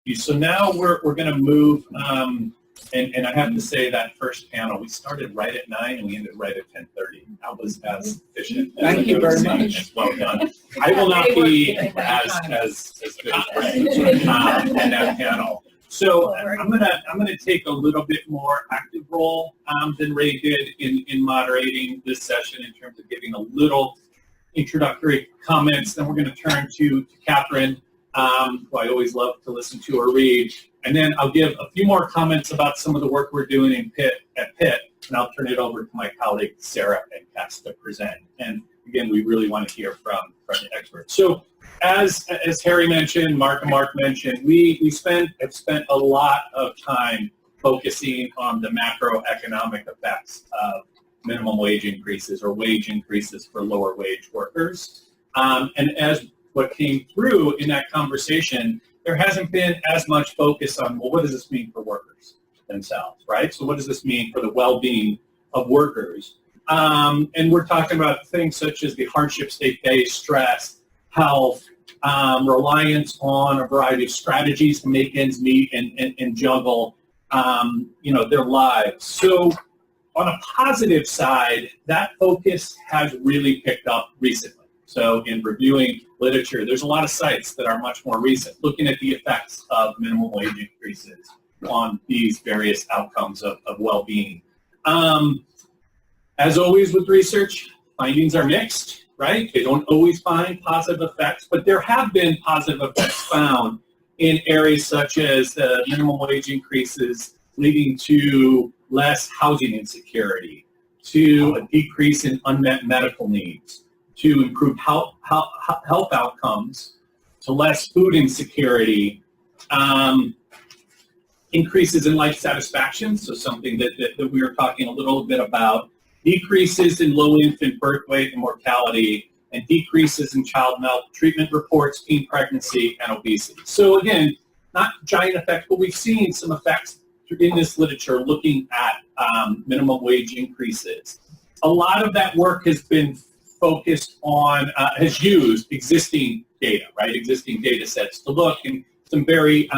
you. So now we're going to move, and I have to say that first panel, we started right at 9 and we ended right at 10:30. That was as efficient as Thank you very much. Well done. I will not be as good as Brett in that panel. So I'm gonna take a little bit more active role than Ray did in moderating this session in terms of giving a little introductory comments. Then we're going to turn to Catherine, who I always love to listen to or read. And then I'll give a few more comments about some of the work we're doing at Pitt, and I'll turn it over to my colleague Sarah and Cass to present. And again, we really want to hear from the experts. So as Harry mentioned, Mark and Mark mentioned, we have spent a lot of time focusing on the macroeconomic effects of minimum wage increases or wage increases for lower wage workers. And as what came through in that conversation, there hasn't been as much focus on, well, what does this mean for workers themselves, right? So what does this mean for the well-being of workers? And we're talking about things such as the hardships they face, stress, health, reliance on a variety of strategies to make ends meet and juggle, their lives. So on a positive side, that focus has really picked up recently. So in reviewing literature, there's a lot of sites that are much more recent, looking at the effects of minimum wage increases on these various outcomes of well-being. As always with research, findings are mixed, right? They don't always find positive effects, but there have been positive effects found in areas such as minimum wage increases leading to less housing insecurity, to a decrease in unmet medical needs, to improved health outcomes, to less food insecurity, increases in life satisfaction, so something that we were talking a little bit about, decreases in low infant birth weight and mortality, and decreases in child maltreatment reports, teen pregnancy, and obesity. So again, not giant effects, but we've seen some effects in this literature looking at minimum wage increases. A lot of that work has been focused on, has used existing data, right? Existing data sets to look in some very,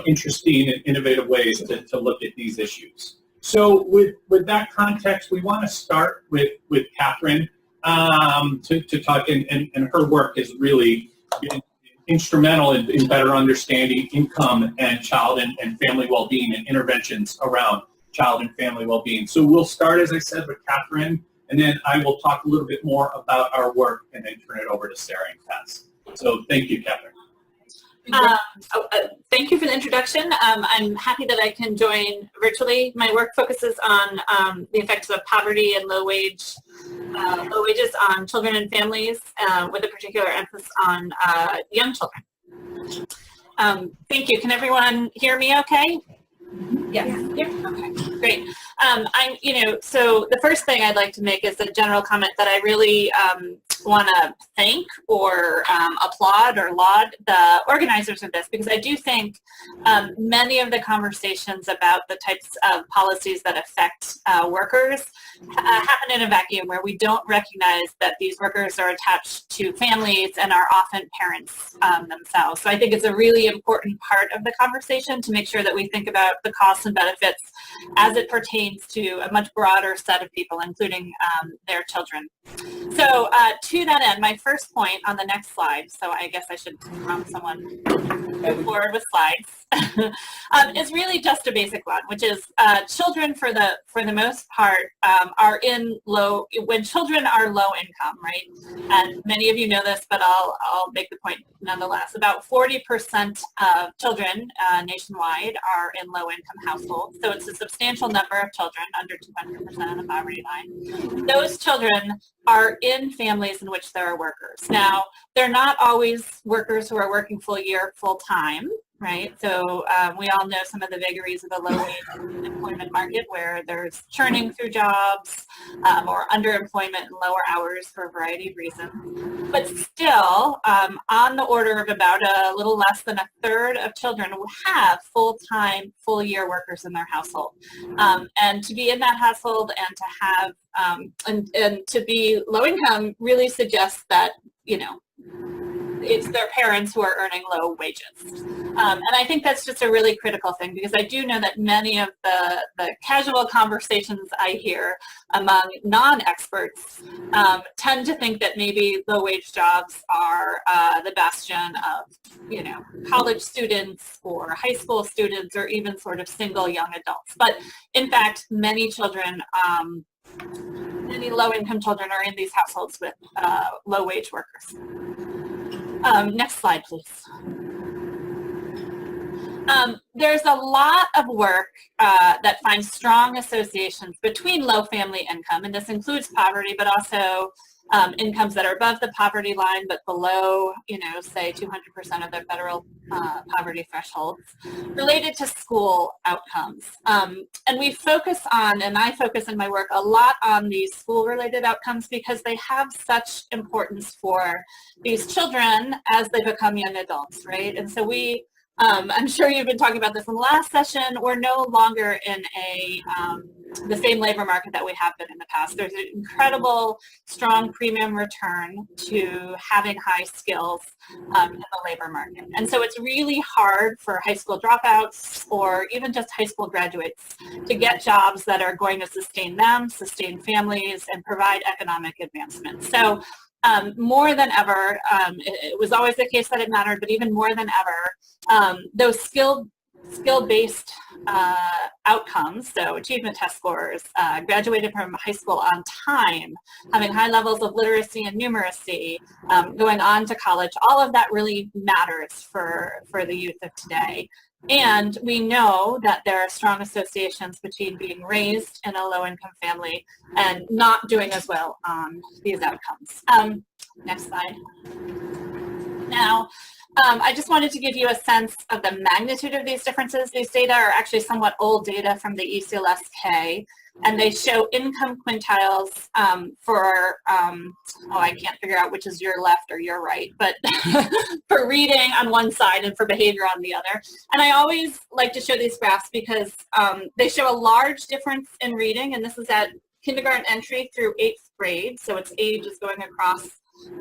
interesting and innovative ways to look at these issues. So with that context, we want to start with Catherine to talk, and her work has really been instrumental in better understanding income and child and family well-being and interventions around child and family well-being. So we'll start, as I said, with Catherine, and then I will talk a little bit more about our work and then turn it over to Sarah and Cass. So thank you, Catherine. Thank you for the introduction. I'm happy that I can join virtually. My work focuses on the effects of poverty and low wages on children and families, with a particular emphasis on young children. Thank you. Can everyone hear me okay? Yes. Yeah. Okay. Great. So the first thing I'd like to make is a general comment that I really want to thank or applaud or laud the organizers of this, because I do think many of the conversations about the types of policies that affect workers happen in a vacuum where we don't recognize that these workers are attached to families and are often parents themselves. So I think it's a really important part of the conversation to make sure that we think about the costs and benefits as it pertains to a much broader set of people, including their children. So to that end, my first point on the next slide, so I guess I should prompt someone to move forward with slides, is really just a basic one, which is children for the most part are when children are low income, right? And many of you know this, but I'll make the point nonetheless. About 40% of children nationwide are in low income households, so it's a substantial number of children, under 200% of the poverty line. Those children are in families in which there are workers. Now, they're not always workers who are working full time, right? So we all know some of the vagaries of the low-wage employment market, where there's churning through jobs or underemployment and lower hours for a variety of reasons. But still, on the order of about a little less than a third of children will have full-time, full-year workers in their household. And to be in that household and to have and to be low income really suggests that, it's their parents who are earning low wages. And I think that's just a really critical thing, because I do know that many of the casual conversations I hear among non-experts tend to think that maybe low-wage jobs are the bastion of, college students or high school students or even sort of single young adults. But in fact, many children, many low-income children are in these households with low-wage workers. Next slide, please. There's a lot of work that finds strong associations between low family income, and this includes poverty, but also incomes that are above the poverty line but below, say 200% of the federal poverty thresholds, related to school outcomes. And we focus on, and I focus in my work a lot on these school-related outcomes because they have such importance for these children as they become young adults, right? And so we, I'm sure you've been talking about this in the last session, we're no longer in the same labor market that we have been in the past. There's an incredible, strong premium return to having high skills in the labor market. And so it's really hard for high school dropouts or even just high school graduates to get jobs that are going to sustain them, sustain families, and provide economic advancement. So more than ever, it was always the case that it mattered, but even more than ever, those skill-based outcomes, so achievement test scores, graduated from high school on time, having high levels of literacy and numeracy, going on to college, all of that really matters for the youth of today. And we know that there are strong associations between being raised in a low-income family and not doing as well on these outcomes. Next slide. Now, I just wanted to give you a sense of the magnitude of these differences. These data are actually somewhat old data from the ECLS-K, and they show income quintiles for, I can't figure out which is your left or your right, but for reading on one side and for behavior on the other. And I always like to show these graphs because they show a large difference in reading, and this is at kindergarten entry through 8th grade, so its age is going across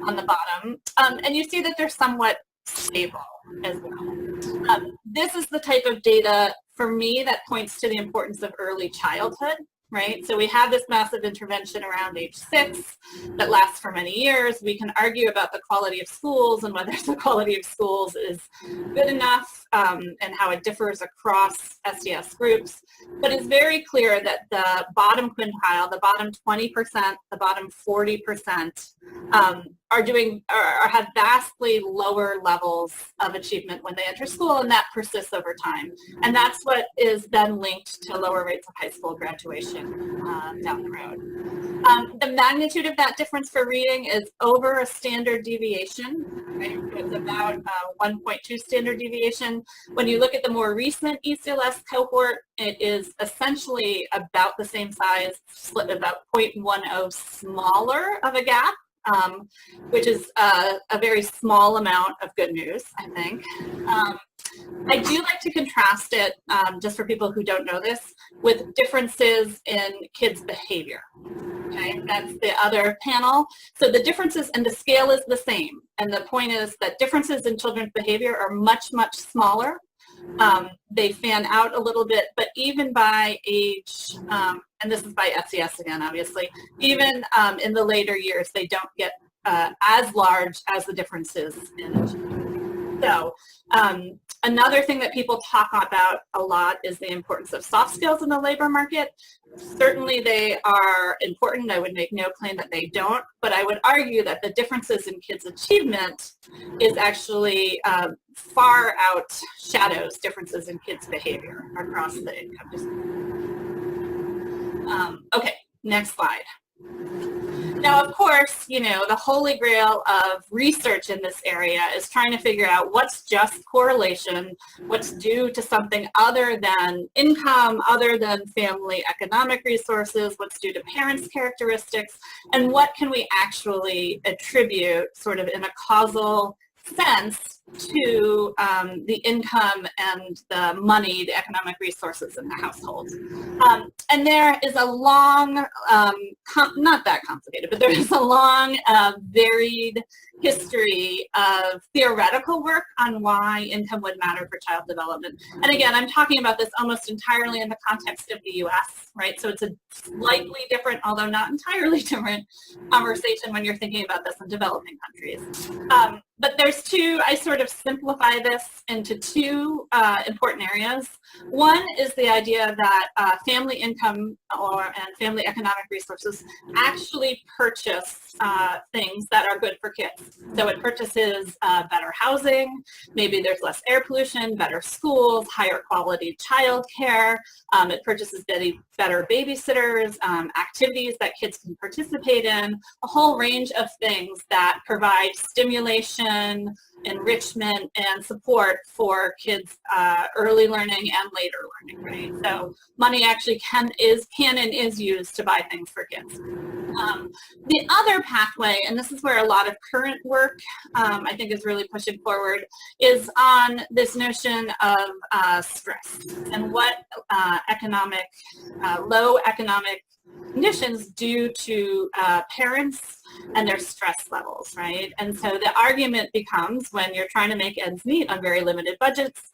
on the bottom. And you see that they're somewhat stable as well. This is the type of data for me that points to the importance of early childhood, right? So we have this massive intervention around age 6 that lasts for many years. We can argue about the quality of schools and whether the quality of schools is good enough and how it differs across SES groups. But it's very clear that the bottom quintile, the bottom 20%, the bottom 40% have vastly lower levels of achievement when they enter school, and that persists over time. And that's what is then linked to lower rates of high school graduation down the road. The magnitude of that difference for reading is over a standard deviation, right? It's about 1.2 standard deviation. When you look at the more recent ECLS cohort, it is essentially about the same size, split about 0.10 smaller of a gap. Which is a very small amount of good news, I think. I do like to contrast it, just for people who don't know this, with differences in kids' behavior. Okay, that's the other panel. So the differences, and the scale is the same. And the point is that differences in children's behavior are much, much smaller. They fan out a little bit, but even by age, and this is by SES again, obviously, even in the later years, they don't get as large as the differences in achievement. So another thing that people talk about a lot is the importance of soft skills in the labor market. Certainly they are important. I would make no claim that they don't, but I would argue that the differences in kids' achievement is actually far outshadows differences in kids' behavior across the income distribution. Okay, next slide. Now, of course, the holy grail of research in this area is trying to figure out what's just correlation, what's due to something other than income, other than family economic resources, what's due to parents' characteristics, and what can we actually attribute sort of in a causal sense to the income and the money, the economic resources in the household. And there is a long, not that complicated, but there is a long, varied history of theoretical work on why income would matter for child development. And again, I'm talking about this almost entirely in the context of the US, right? So it's a slightly different, although not entirely different, conversation when you're thinking about this in developing countries. But there's two, I sort of simplify this into two important areas. One is the idea that family income and family economic resources actually purchase things that are good for kids. So it purchases better housing, maybe there's less air pollution, better schools, higher quality childcare. It purchases better babysitters, activities that kids can participate in, a whole range of things that provide stimulation, enrichment, and support for kids' early learning and later learning, right? So money actually can and is used to buy things for kids. The other pathway, and this is where a lot of current work I think is really pushing forward, is on this notion of stress and what low economic conditions due to parents and their stress levels, right? And so the argument becomes, when you're trying to make ends meet on very limited budgets,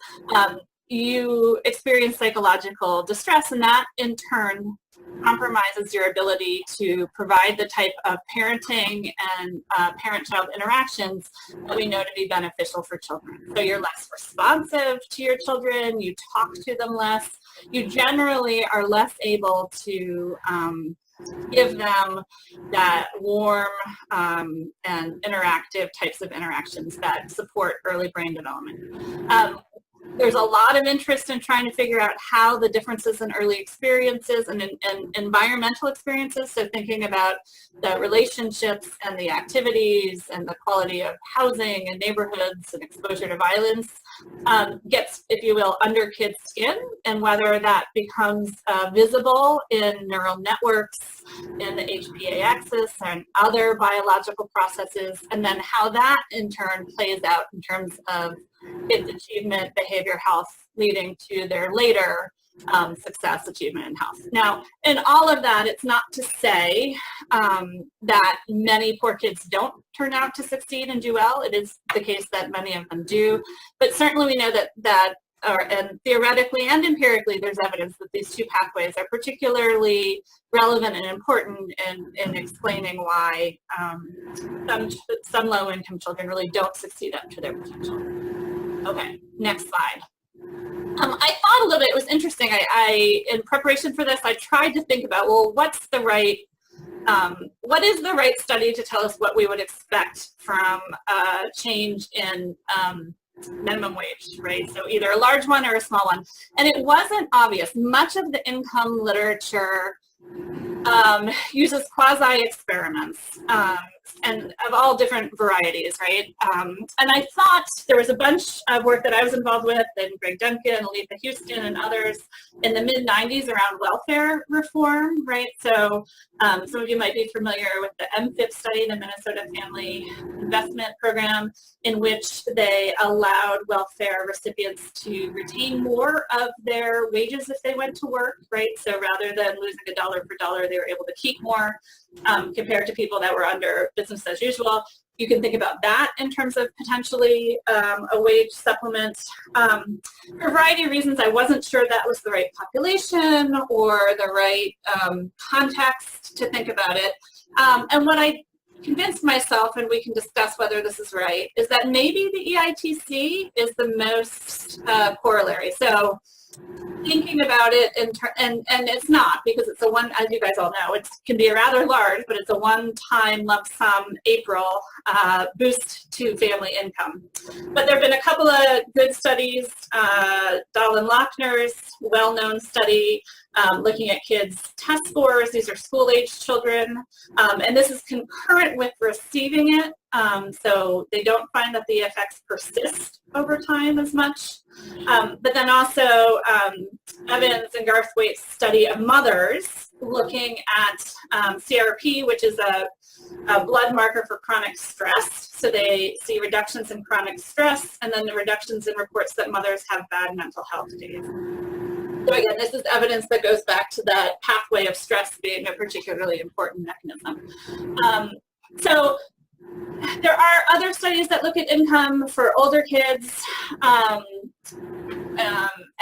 you experience psychological distress, and that in turn compromises your ability to provide the type of parenting and parent-child interactions that we know to be beneficial for children. So you're less responsive to your children, you talk to them less, you generally are less able to give them that warm and interactive types of interactions that support early brain development. There's a lot of interest in trying to figure out how the differences in early experiences and environmental experiences, so thinking about the relationships and the activities and the quality of housing and neighborhoods and exposure to violence, gets, if you will, under kids' skin, and whether that becomes visible in neural networks, in the HPA axis, and other biological processes, and then how that in turn plays out in terms of kids' achievement, behavior, health, leading to their later success, achievement, and health. Now, in all of that, it's not to say that many poor kids don't turn out to succeed and do well. It is the case that many of them do, but certainly we know and theoretically and empirically, there's evidence that these two pathways are particularly relevant and important in explaining why some low-income children really don't succeed up to their potential. Okay, next slide. I thought a little bit, it was interesting, I in preparation for this, I tried to think about, well, what is the right study to tell us what we would expect from a change in minimum wage, right? So either a large one or a small one. And it wasn't obvious. Much of the income literature uses quasi-experiments and of all different varieties, right? And I thought there was a bunch of work that I was involved with, and Greg Duncan, Aletha Houston, and others in the mid-90s around welfare reform, right? So some of you might be familiar with the MFIP study, the Minnesota Family Investment Program, in which they allowed welfare recipients to retain more of their wages if they went to work, right? So rather than losing a dollar for dollar, they were able to keep more compared to people that were under business as usual. You can think about that in terms of potentially a wage supplement. For a variety of reasons, I wasn't sure that was the right population or the right context to think about it. And what I convinced myself, and we can discuss whether this is right, is that maybe the EITC is the most corollary. So thinking about it, and it's not, because it's as you guys all know, it can be rather large, but it's a one-time lump sum April boost to family income. But there have been a couple of good studies. Dahl and Lochner's well-known study looking at kids' test scores. These are school-age children, and this is concurrent with receiving it, so they don't find that the effects persist over time as much. But then also Evans and Garthwaite's study of mothers looking at CRP, which is a blood marker for chronic stress. So they see reductions in chronic stress and then the reductions in reports that mothers have bad mental health days. So again, this is evidence that goes back to that pathway of stress being a particularly important mechanism. So there are other studies that look at income for older kids.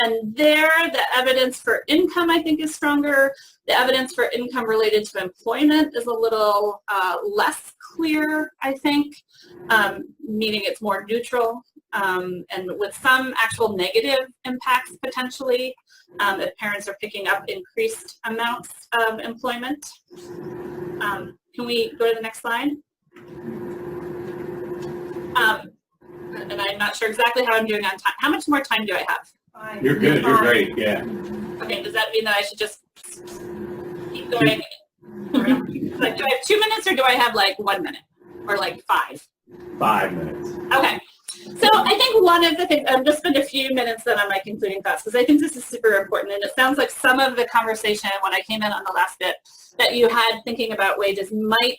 And there, the evidence for income, I think, is stronger. The evidence for income related to employment is a little less clear, I think, meaning it's more neutral, and with some actual negative impacts potentially, if parents are picking up increased amounts of employment. Can we go to the next slide? And I'm not sure exactly how I'm doing on time. How much more time do I have? You're good. You're great. Yeah. Okay. Does that mean that I should just keep going? Like, do I have 2 minutes or do I have like 1 minute or like 5? 5 minutes. Okay. So I think one of the things, I'll just spend a few minutes then on my concluding thoughts because I think this is super important, and it sounds like some of the conversation when I came in on the last bit that you had thinking about wages might,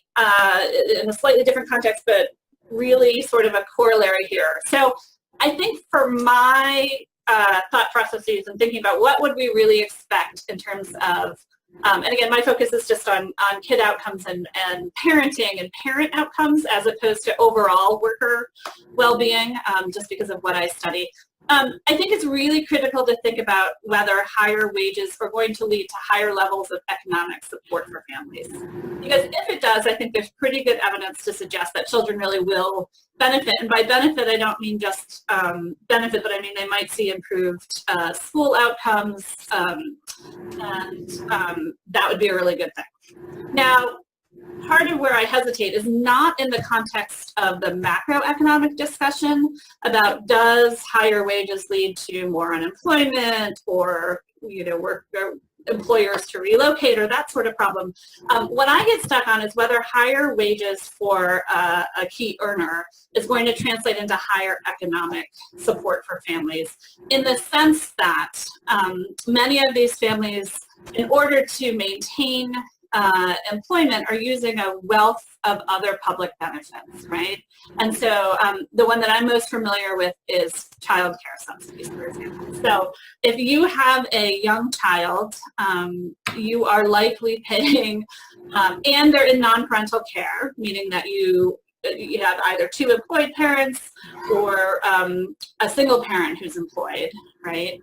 in a slightly different context, but really sort of a corollary here. So I think for my thought processes and thinking about what would we really expect in terms of, and again, my focus is just on kid outcomes and parenting and parent outcomes as opposed to overall worker well-being, just because of what I study. I think it's really critical to think about whether higher wages are going to lead to higher levels of economic support for families. Because if it does, I think there's pretty good evidence to suggest that children really will benefit. And by benefit, I don't mean just benefit, but I mean they might see improved school outcomes, and that would be a really good thing. Now, part of where I hesitate is not in the context of the macroeconomic discussion about does higher wages lead to more unemployment or, employers to relocate or that sort of problem. What I get stuck on is whether higher wages for a key earner is going to translate into higher economic support for families, in the sense that many of these families, in order to maintain employment, are using a wealth of other public benefits, right? And so the one that I'm most familiar with is child care subsidies, for example. So if you have a young child, you are likely paying, and they're in non-parental care, meaning that you have either two employed parents or a single parent who's employed, right?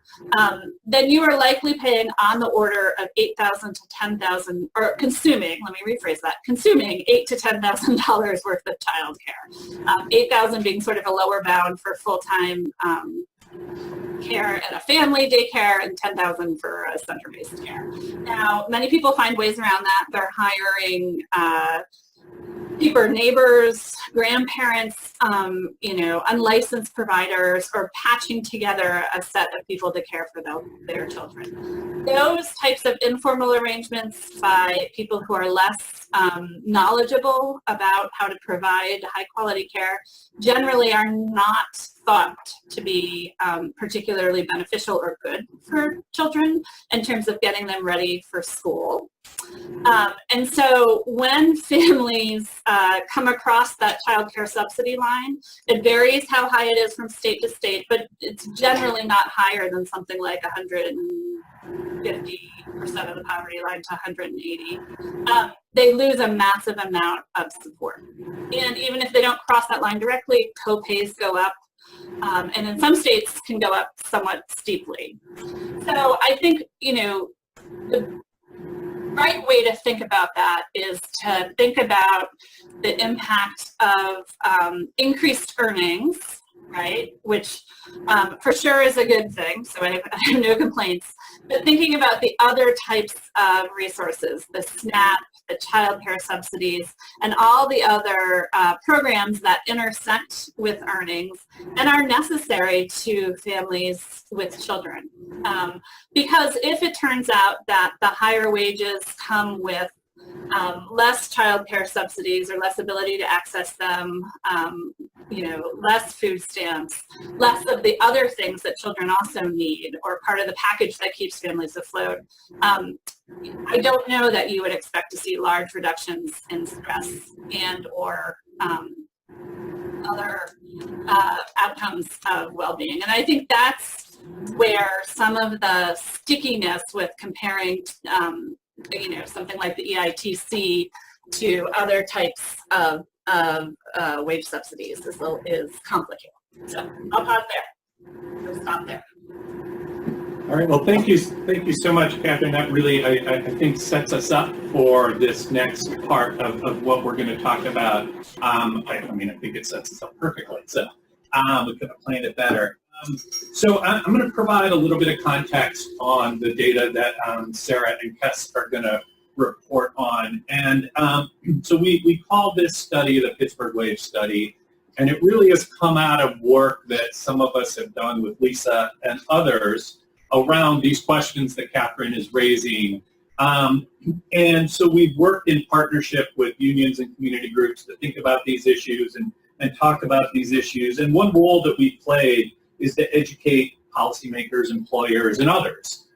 Then you are likely paying on the order of $8,000 to $10,000, or consuming, let me rephrase that, consuming $8,000 to $10,000 worth of childcare. $8,000 being sort of a lower bound for full-time care at a family daycare, and $10,000 for a center-based care. Now, many people find ways around that. They're hiring cheaper neighbors, grandparents, unlicensed providers, or patching together a set of people to care for their children. Those types of informal arrangements by people who are less knowledgeable about how to provide high quality care generally are not thought to be particularly beneficial or good for children in terms of getting them ready for school. And so when families come across that child care subsidy line, it varies how high it is from state to state, but it's generally not higher than something like 150% of the poverty line to 180. They lose a massive amount of support. And even if they don't cross that line directly, co-pays go up. And in some states can go up somewhat steeply. So I think, the right way to think about that is to think about the impact of increased earnings, right, which for sure is a good thing, so I have no complaints, but thinking about the other types of resources, the SNAP, the child care subsidies, and all the other programs that intersect with earnings and are necessary to families with children. Because if it turns out that the higher wages come with less child care subsidies or less ability to access them, less food stamps, less of the other things that children also need or part of the package that keeps families afloat, I don't know that you would expect to see large reductions in stress and or other outcomes of well-being. And I think that's where some of the stickiness with comparing something like the EITC to other types of wage subsidies is complicated. So I'll pause there. I'll stop there. All right. Well, thank you so much, Catherine. That really, I think, sets us up for this next part of what we're going to talk about. I think it sets us up perfectly. So we could have planned it better. So I'm going to provide a little bit of context on the data that Sarah and Kes are going to report on. And so we call this study the Pittsburgh Wage Study, and it really has come out of work that some of us have done with Lisa and others around these questions that Catherine is raising. And so we've worked in partnership with unions and community groups to think about these issues and talk about these issues. And one role that we played is to educate policymakers, employers, and others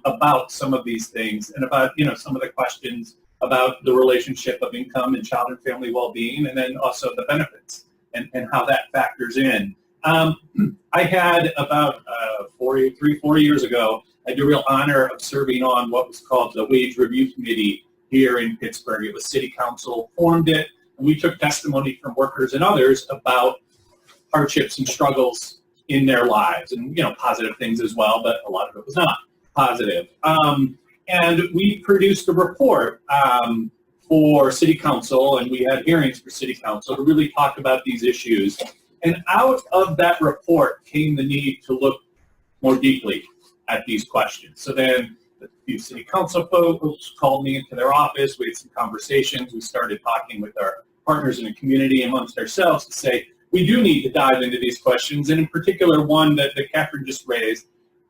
about some of these things and about, some of the questions about the relationship of income and child and family well-being, and then also the benefits and how that factors in. I had about 4 years ago, I had the real honor of serving on what was called the Wage Review Committee here in Pittsburgh. It was City Council formed it, and we took testimony from workers and others about hardships and struggles in their lives, and positive things as well, but a lot of it was not positive. And we produced a report for City Council, and we had hearings for City Council to really talk about these issues. And out of that report came the need to look more deeply at these questions. So then a few City Council folks called me into their office. We had some conversations. We started talking with our partners in the community amongst ourselves to say, we do need to dive into these questions, and in particular one that Catherine just raised,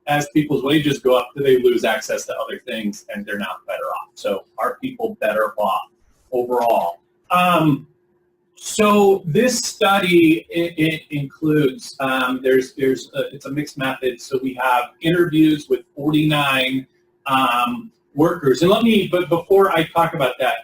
as people's wages go up, do they lose access to other things and they're not better off? So are people better off overall? So this study, it includes, it's a mixed method, so we have interviews with 49 workers. And but before I talk about that,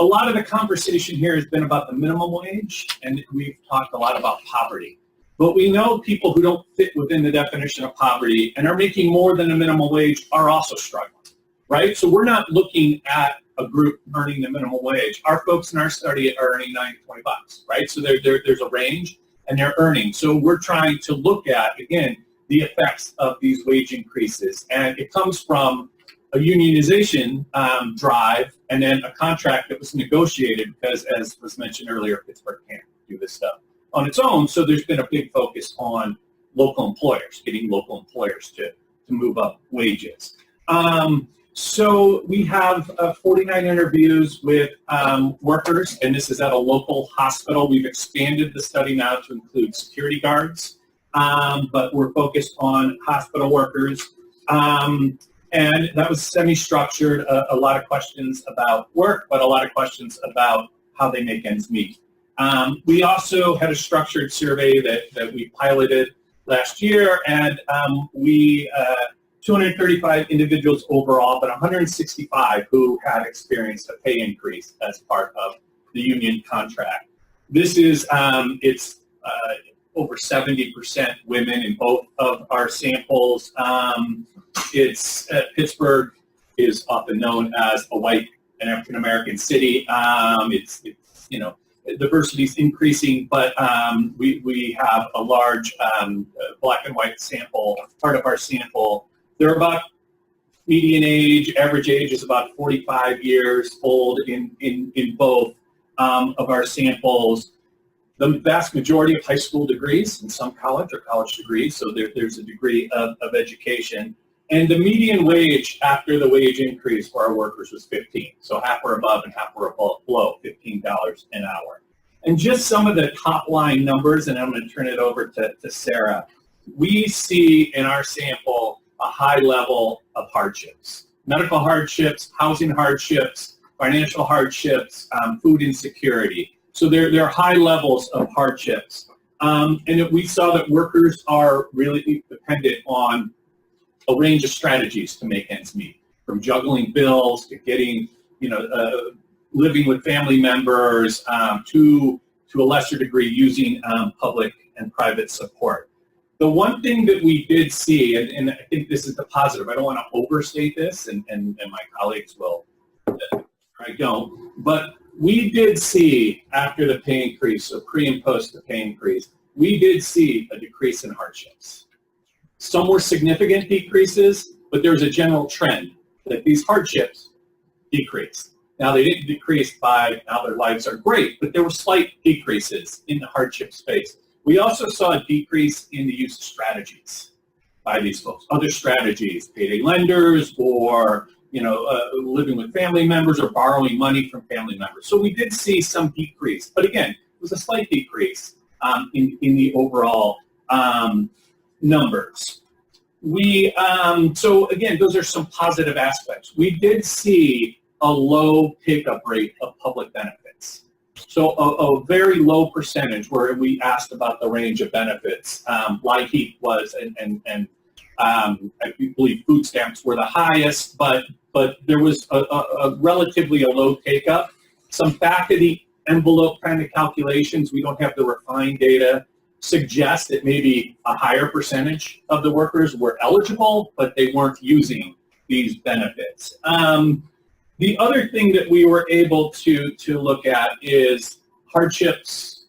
a lot of the conversation here has been about the minimum wage, and we've talked a lot about poverty. But we know people who don't fit within the definition of poverty and are making more than a minimum wage are also struggling, right? So we're not looking at a group earning the minimum wage. Our folks in our study are earning $9 to $20, right? So there's a range, and they're earning. So we're trying to look at, again, the effects of these wage increases. And it comes from a unionization drive, and then a contract that was negotiated because, as was mentioned earlier, Pittsburgh can't do this stuff on its own. So there's been a big focus on local employers, getting local employers to move up wages. So we have 49 interviews with workers, and this is at a local hospital. We've expanded the study now to include security guards, but we're focused on hospital workers. And that was semi-structured, a lot of questions about work, but a lot of questions about how they make ends meet. We also had a structured survey that we piloted last year, and we 235 individuals overall, but 165 who had experienced a pay increase as part of the union contract. This is, it's over 70% women in both of our samples. Pittsburgh is often known as a white and African-American city. It's diversity is increasing, but we have a large black and white sample, part of our sample. They're about median age, average age is about 45 years old in both of our samples. The vast majority of high school degrees, and some college or college degrees, so there's a degree of education. And the median wage after the wage increase for our workers was 15. So half were above and half were below $15 an hour. And just some of the top line numbers, and I'm going to turn it over to Sarah. We see in our sample a high level of hardships. Medical hardships, housing hardships, financial hardships, food insecurity. So there are high levels of hardships. And we saw that workers are really dependent on a range of strategies to make ends meet, from juggling bills to getting, living with family members, to a lesser degree using public and private support. The one thing that we did see, and I think this is the positive, I don't want to overstate this, and my colleagues will, I don't, but we did see after the pay increase, so pre and post the pay increase, we did see a decrease in hardships. Some were significant decreases, but there was a general trend that these hardships decreased. Now, they didn't decrease by now their lives are great, but there were slight decreases in the hardship space. We also saw a decrease in the use of strategies by these folks. Other strategies, payday lenders, or living with family members, or borrowing money from family members. So we did see some decrease, but again, it was a slight decrease in the overall numbers. So again, those are some positive aspects. We did see a low take-up rate of public benefits. So a very low percentage where we asked about the range of benefits. LIHEAP was, and I believe food stamps were the highest, but there was a relatively a low take-up. Some back of the envelope kind of calculations, we don't have the refined data, suggest that maybe a higher percentage of the workers were eligible, but they weren't using these benefits. The other thing that we were able to look at is hardships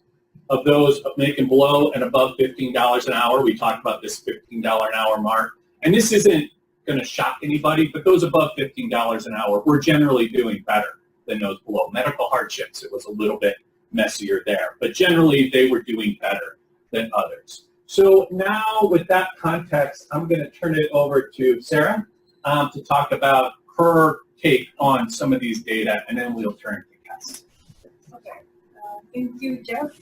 of those making below and above $15 an hour. We talked about this $15 an hour mark. And this isn't going to shock anybody, but those above $15 an hour were generally doing better than those below. Medical hardships, it was a little bit messier there, but generally they were doing better than others. So now with that context, I'm going to turn it over to Sarah to talk about her take on some of these data, and then we'll turn to Cass. Okay, thank you, Jeff.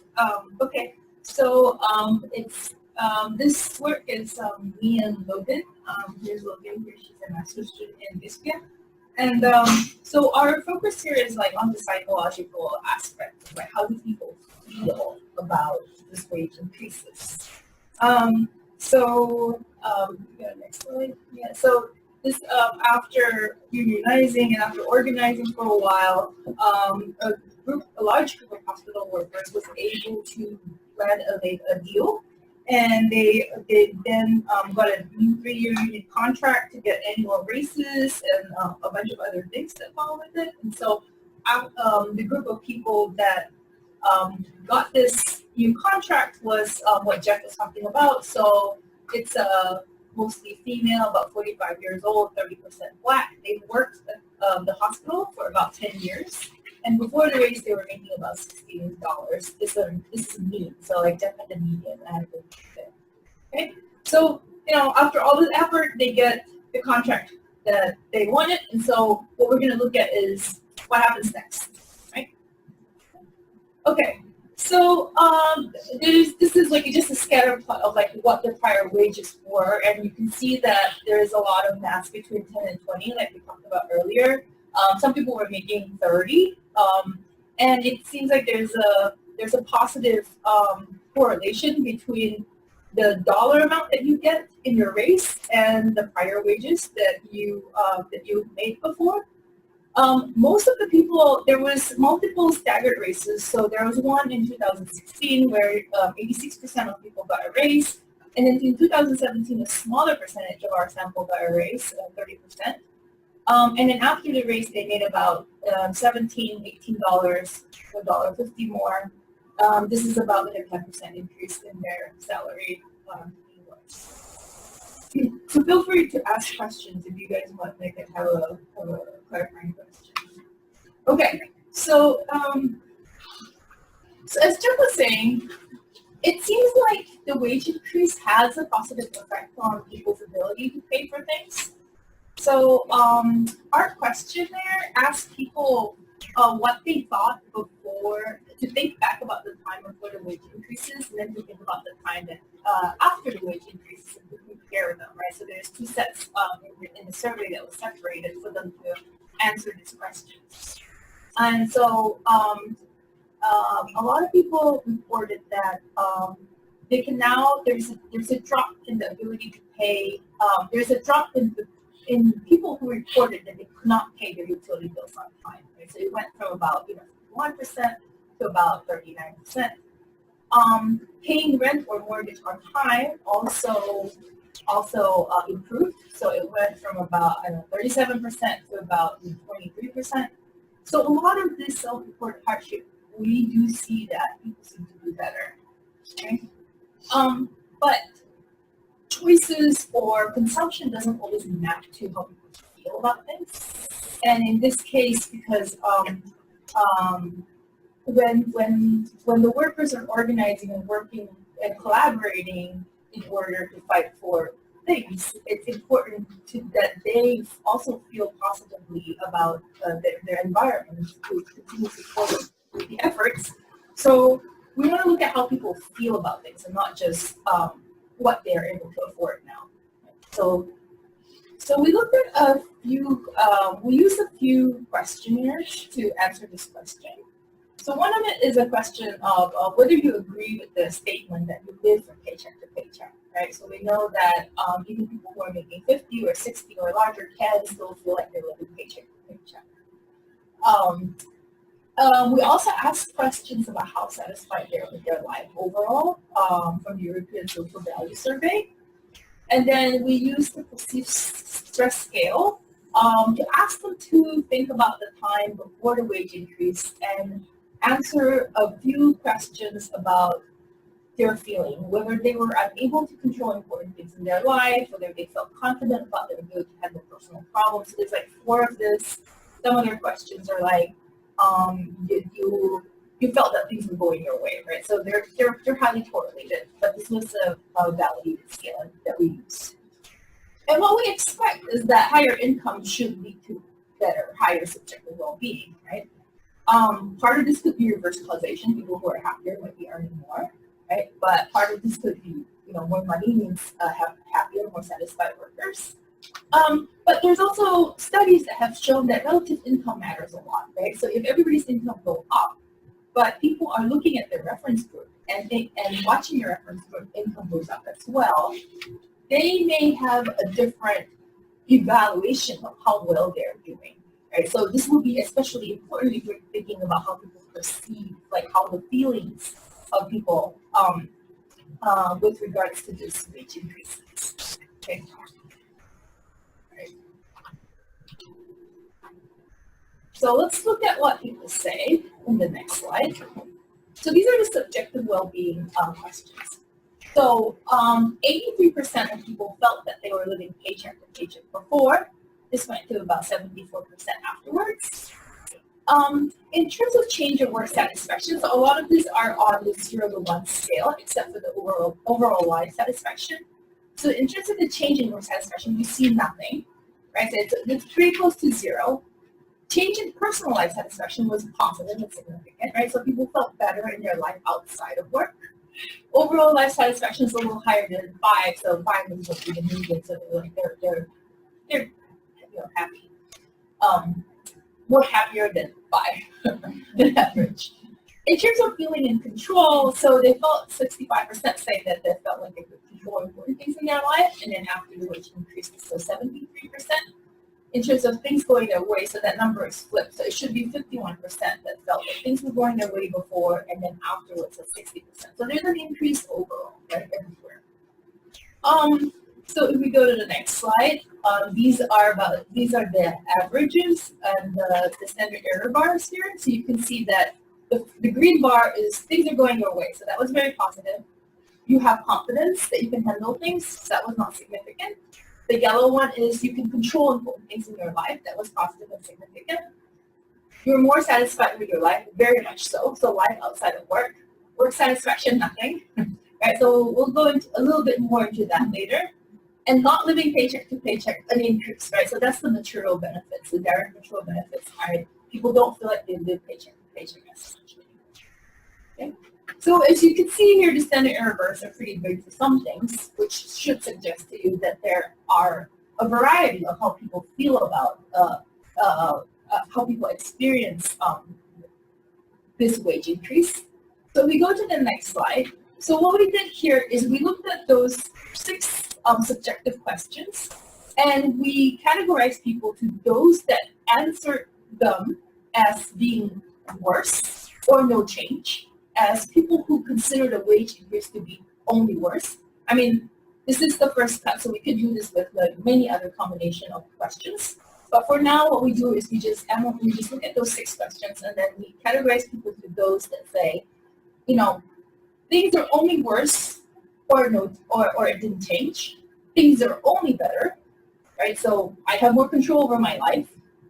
Okay, so it's this work is me and Logan. Here's Logan. Here she's a master's student in Biscayne. And so our focus here is on the psychological aspect, how do people feel about this wage increases? Next slide. Yeah. So this after unionizing and after organizing for a while, a large group of hospital workers was able to land a deal, and they then got a new 3-year union contract to get annual raises and a bunch of other things that follow with it. And so the group of people that got this new contract was what Jeff was talking about. So it's mostly female, about 45 years old, 30% Black. They've worked at the hospital for about 10 years. And before the raise, they were making about $16. This is a mean, so Jeff had the median. I had the there. Okay, so after all this effort, they get the contract that they wanted. And so what we're going to look at is what happens next, right? Okay. So this is just a scatter plot of what the prior wages were, and you can see that there is a lot of mass between 10 and 20, like we talked about earlier. Some people were making 30, and it seems like there's a positive correlation between the dollar amount that you get in your raise and the prior wages that you made before. Most of the people, there was multiple staggered raises. So there was one in 2016 where 86% of people got a raise. And then in 2017, a smaller percentage of our sample got a raise, 30%. And then after the raise, they made about $17, $18, $1.50 more. This is about a 10% increase in their salary. So feel free to ask questions if you guys want to have a clarifying question. Okay, so as Jeff was saying, it seems like the wage increase has a positive effect on people's ability to pay for things. So our questionnaire asked people what they thought before, to think back about the time before the wage increases, and then to think about the time that after the wage increases and to compare them, right? So there's two sets in the survey that was separated for them to answer these questions. And so a lot of people reported that they can now, there's a drop in the ability to pay, there's a drop in people who reported that they could not pay their utility bills on time. Right? So it went from about 51% to about 39%. Paying rent or mortgage on time also improved. So it went from about 37% to about 23%. So a lot of this self-reported hardship, we do see that people seem to do better. Okay? But choices or consumption doesn't always map to how people feel about things. And in this case, because when the workers are organizing and working and collaborating in order to fight for things, it's important that they also feel positively about their environment to continue supporting the efforts. So we want to look at how people feel about things and not just what they're able to afford now. So we looked at a few, we used a few questionnaires to answer this question. So one of it is a question of whether you agree with the statement that you live from paycheck to paycheck, right? So we know that even people who are making 50 or 60 or larger can still feel like they're living paycheck to paycheck. We also asked questions about how satisfied they are with their life overall from the European Social Value Survey. And then we used the perceived stress scale to ask them to think about the time before the wage increase and answer a few questions about their feeling, whether they were unable to control important things in their life, whether they felt confident about their ability to handle personal problems. So there's like 4 of this. Some of their questions are like, you felt that things were going your way, right? So they're highly correlated, but this was a validated scale that we used. And what we expect is that higher income should lead to better, higher subjective well-being, right? Part of this could be reverse causation. People who are happier might be earning more, right? But part of this could be, more money means have happier, more satisfied workers. But there's also studies that have shown that relative income matters a lot, right? So if everybody's income goes up, but people are looking at their reference group and watching your reference group income goes up as well, they may have a different evaluation of how well they're doing, right? So this will be especially important if you're thinking about how people perceive, like how the feelings of people with regards to this wage increases. Okay. So let's look at what people say in the next slide. So these are the subjective well-being questions. So 83% of people felt that they were living paycheck to paycheck before. This went to about 74% afterwards. In terms of change in work satisfaction, so a lot of these are on the 0 to 1 scale, except for the overall life satisfaction. So in terms of the change in work satisfaction, we see nothing, right? So it's pretty close to 0. Change in personal life satisfaction was positive and significant, right? So people felt better in their life outside of work. Overall life satisfaction is a little higher than 5, so 5 is what the median, so they're happy. More happier than 5 than average. In terms of feeling in control, so they felt 65% say that they felt like they could control important things in their life, and then after the wage increased, so 73%. In terms of things going their way, so that number is flipped. So it should be 51% that felt that things were going their way before, and then afterwards, so 60%. So there's an increase overall, right, everywhere. So if we go to the next slide, these are the averages and the standard error bars here. So you can see that the green bar is things are going your way. So that was very positive. You have confidence that you can handle things. So that was not significant. The yellow one is you can control important things in your life. That was positive and significant. You're more satisfied with your life, very much so. So life outside of work, Work satisfaction, nothing. Right, so we'll go into a little bit more into that later. And not living paycheck to paycheck, an increase, right? So that's the material benefits, the direct material benefits. Right? People don't feel like they live paycheck to paycheck essentially. Okay. So as you can see here, the standard error bars are pretty big for some things, which should suggest to you that there are a variety of how people feel about how people experience this wage increase. So we go to the next slide. So what we did here is we looked at those 6 subjective questions, and we categorized people to those that answered them as being worse or no change, as people who consider the wage increase to be only worse. I mean, this is the first cut, so we could do this with like many other combination of questions. But for now, what we do is we just look at those 6 questions, and then we categorize people to those that say, you know, things are only worse or no, or it didn't change. Things are only better, right? So I have more control over my life,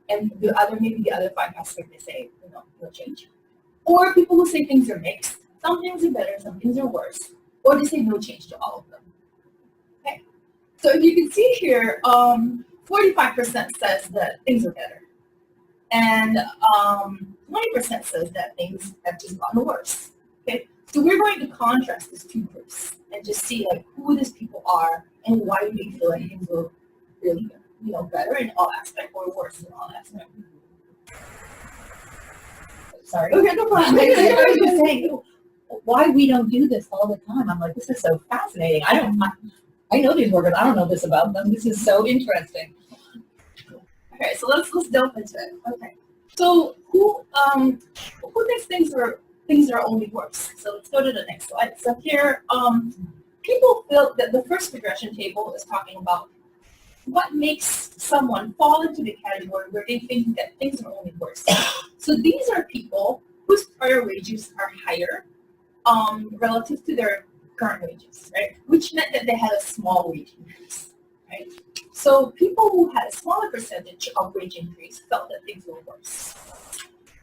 and maybe the other 5 aspects they say, you know, no change. Or people who say things are mixed. Some things are better, some things are worse. Or they say no change to all of them. Okay. So if you can see here, 45% says that things are better. And 20% says that things have just gotten worse. Okay. So we're going to contrast these 2 groups and just see like who these people are and why do they feel like things are really, you know, better in all aspects or worse in all aspects. Sorry. Okay, no problem. I was just saying why we don't do this all the time. I'm like, this is so fascinating. I know these workers. I don't know this about them. This is so interesting. Okay, so let's delve into it. Okay, so who thinks things are only worse? So let's go to the next slide. So here, people feel that the first regression table is talking about what makes someone fall into the category where they think that things are only worse. So these are people whose prior wages are higher relative to their current wages, right? Which meant that they had a small wage increase, right? So people who had a smaller percentage of wage increase felt that things were worse.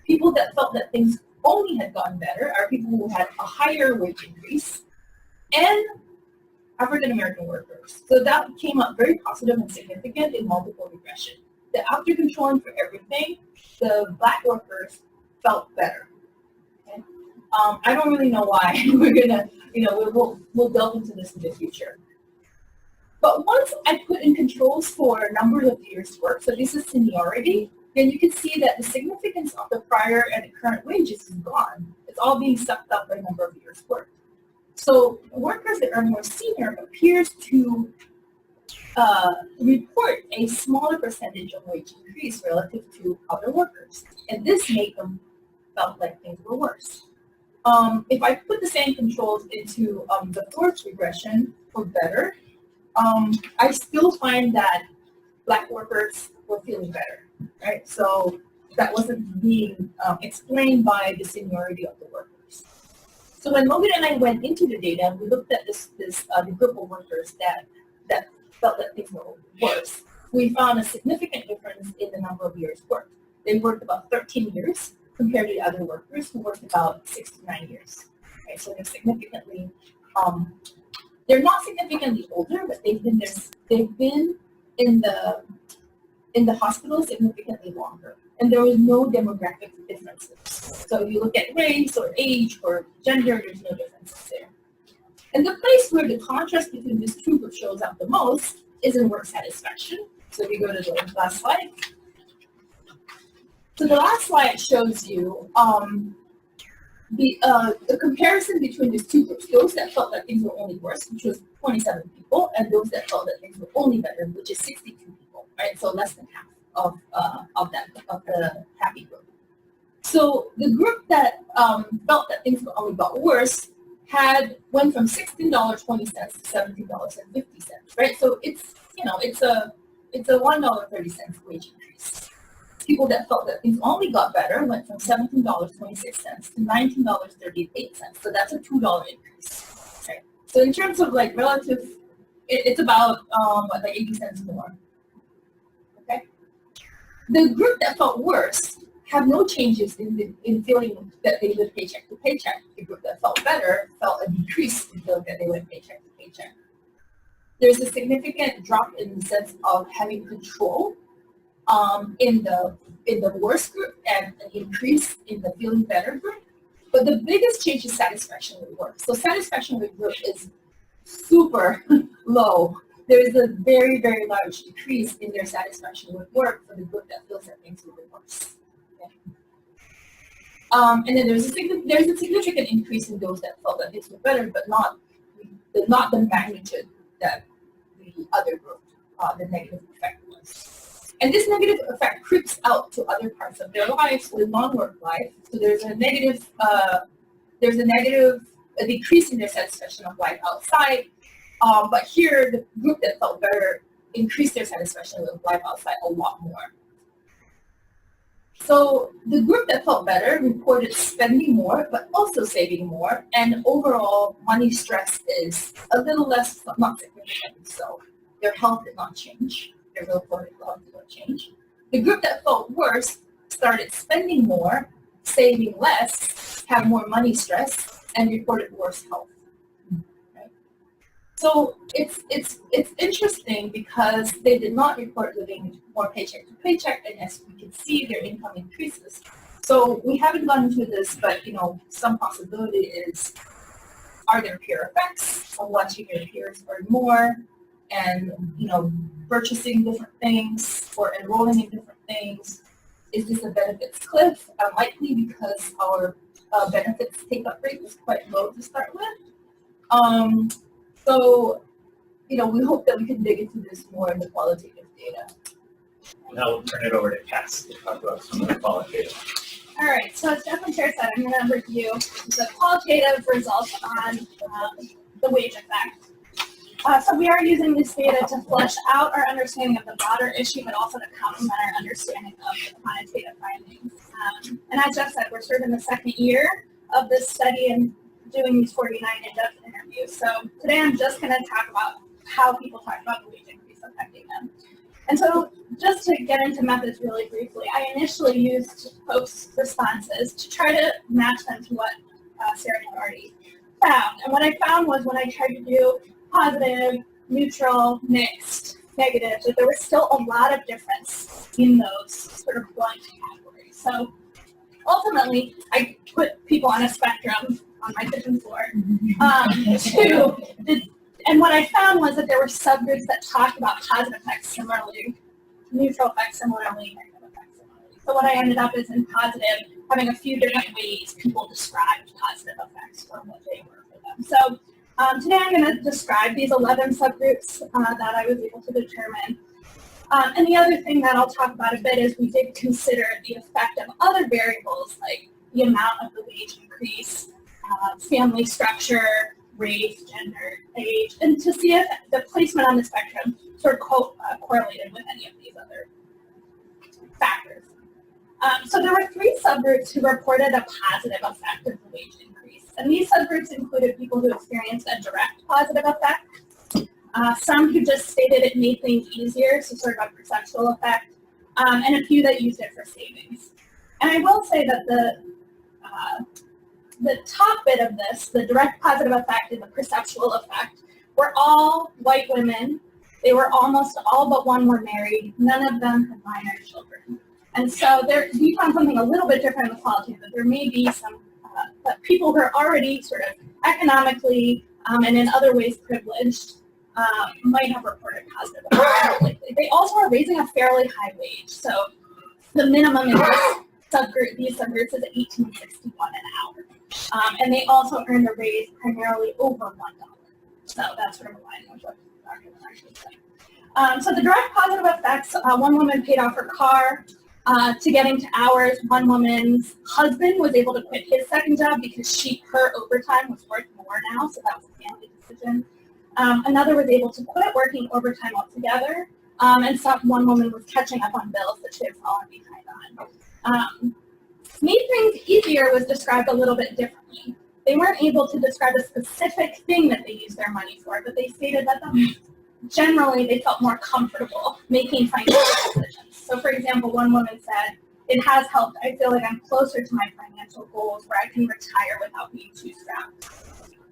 People that felt that things only had gotten better are people who had a higher wage increase and African American workers. So that came up very positive and significant in multiple regression. That after controlling for everything, the Black workers felt better. Okay? I don't really know why. We're gonna, we'll delve into this in the future. But once I put in controls for number of years work, so this is seniority, then you can see that the significance of the prior and the current wages is gone. It's all being sucked up by number of years worked. So workers that are more senior appears to report a smaller percentage of wage increase relative to other workers. And this made them felt like things were worse. If I put the same controls into the fourth regression for better, I still find that Black workers were feeling better, right? So that wasn't being explained by the seniority of the workers. So when Logan and I went into the data, we looked at the group of workers that felt that things were worse. We found a significant difference in the number of years worked. They worked about 13 years compared to the other workers who worked about 6 to 9 years. Okay, so they're significantly, they're not significantly older, but they've been in the hospital significantly longer. And there was no demographic differences. So if you look at race or age or gender, there's no differences there. And the place where the contrast between these two groups shows up the most is in work satisfaction. So if you go to the last slide. So the last slide shows you the comparison between these two groups, those that felt that things were only worse, which was 27 people, and those that felt that things were only better, which is 62 people, right? So less than half of the happy group. So the group that felt that things only got worse went from $16.20 to $17.50, right? So it's a $1.30 wage increase. People that felt that things only got better went from $17.26 to $19.38. So that's a $2 increase. Right? So in terms of like relative, it's about like 80 cents more. Okay. The group that felt worse had no changes in feeling that they lived paycheck to paycheck. The group that felt better felt a decrease in feeling that they went paycheck to paycheck. There's a significant drop in the sense of having control in the worst group and an increase in the feeling better group. But the biggest change is satisfaction with work. So satisfaction with work is super low. There is a very, very large decrease in their satisfaction with work for the group that feels that things will be worse. Okay. And then there's a significant increase in those that felt that things were better, but not the magnitude that the other group, the negative effect was. And this negative effect creeps out to other parts of their lives with non-work life. So there's a decrease in their satisfaction of life outside. But here, the group that felt better increased their satisfaction with life outside a lot more. So the group that felt better reported spending more, but also saving more, and overall money stress is a little less, but not significant. So their health did not change. Their reported health did not change. The group that felt worse started spending more, saving less, had more money stress, and reported worse health. So it's interesting because they did not report living more paycheck to paycheck, and as we can see, their income increases. So we haven't gone into this, but some possibility is, are there peer effects of watching your peers earn more, and purchasing different things or enrolling in different things? Is this a benefits cliff? Unlikely, because our benefits take-up rate was quite low to start with. So, we hope that we can dig into this more in the qualitative data. Now we'll turn it over to Cass to talk about some of the qualitative. All right, so as Jeff and Sarah said, I'm going to review the qualitative results on the wage effect. So we are using this data to flesh out our understanding of the broader issue, but also to complement our understanding of the quantitative findings. And as Jeff said, we're sort of in the second year of this study and doing these 49 in-depth interviews. So today I'm just going to talk about how people talk about the wage increase affecting them. And so just to get into methods really briefly, I initially used folks' responses to try to match them to what Sarah had already found. And what I found was when I tried to do positive, neutral, mixed, negative, that there was still a lot of difference in those sort of blunt categories. So ultimately, I put people on a spectrum on my kitchen floor. And what I found was that there were subgroups that talked about positive effects similarly, neutral effects similarly, negative effects similarly. So what I ended up is in positive, having a few different ways people described positive effects or what they were for them. So today I'm going to describe these 11 subgroups that I was able to determine. And the other thing that I'll talk about a bit is we did consider the effect of other variables like the amount of the wage increase, family structure, race, gender, age, and to see if the placement on the spectrum sort of correlated with any of these other factors. So there were 3 subgroups who reported a positive effect of the wage increase. And these subgroups included people who experienced a direct positive effect, some who just stated it made things easier, so sort of a perceptual effect, and a few that used it for savings. And I will say that the top bit of this, the direct positive effect and the perceptual effect, were all white women. They were almost all but one were married. None of them had minor children. And so we found something a little bit different in the qualitative. There may be some people who are already sort of economically and in other ways privileged might have reported positive effects. They also are raising a fairly high wage. So the minimum in these subgroups is $18.61 an hour. And they also earned a raise primarily over $1. So that's sort of aligning with what the document actually said. So the direct positive effects, one woman paid off her car to get into hours. One woman's husband was able to quit his second job because her overtime was worth more now, so that was a family decision. Another was able to quit working overtime altogether, and one woman was catching up on bills that she had fallen behind on. Made things easier was described a little bit differently. They weren't able to describe a specific thing that they used their money for, but they stated that generally they felt more comfortable making financial decisions. So for example, one woman said, it has helped. I feel like I'm closer to my financial goals where I can retire without being too strapped.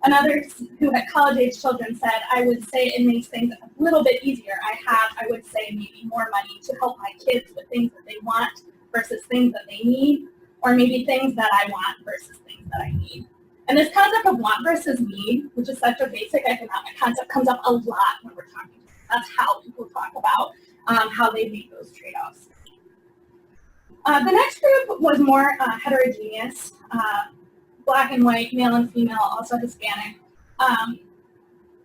Another who had college-age children said, I would say it makes things a little bit easier. I would say, maybe more money to help my kids with things that they want versus things that they need, or maybe things that I want versus things that I need. And this concept of want versus need, which is such a basic economic concept, comes up a lot when we're talking. That's how people talk about how they make those trade-offs. The next group was more heterogeneous. Black and white, male and female, also Hispanic.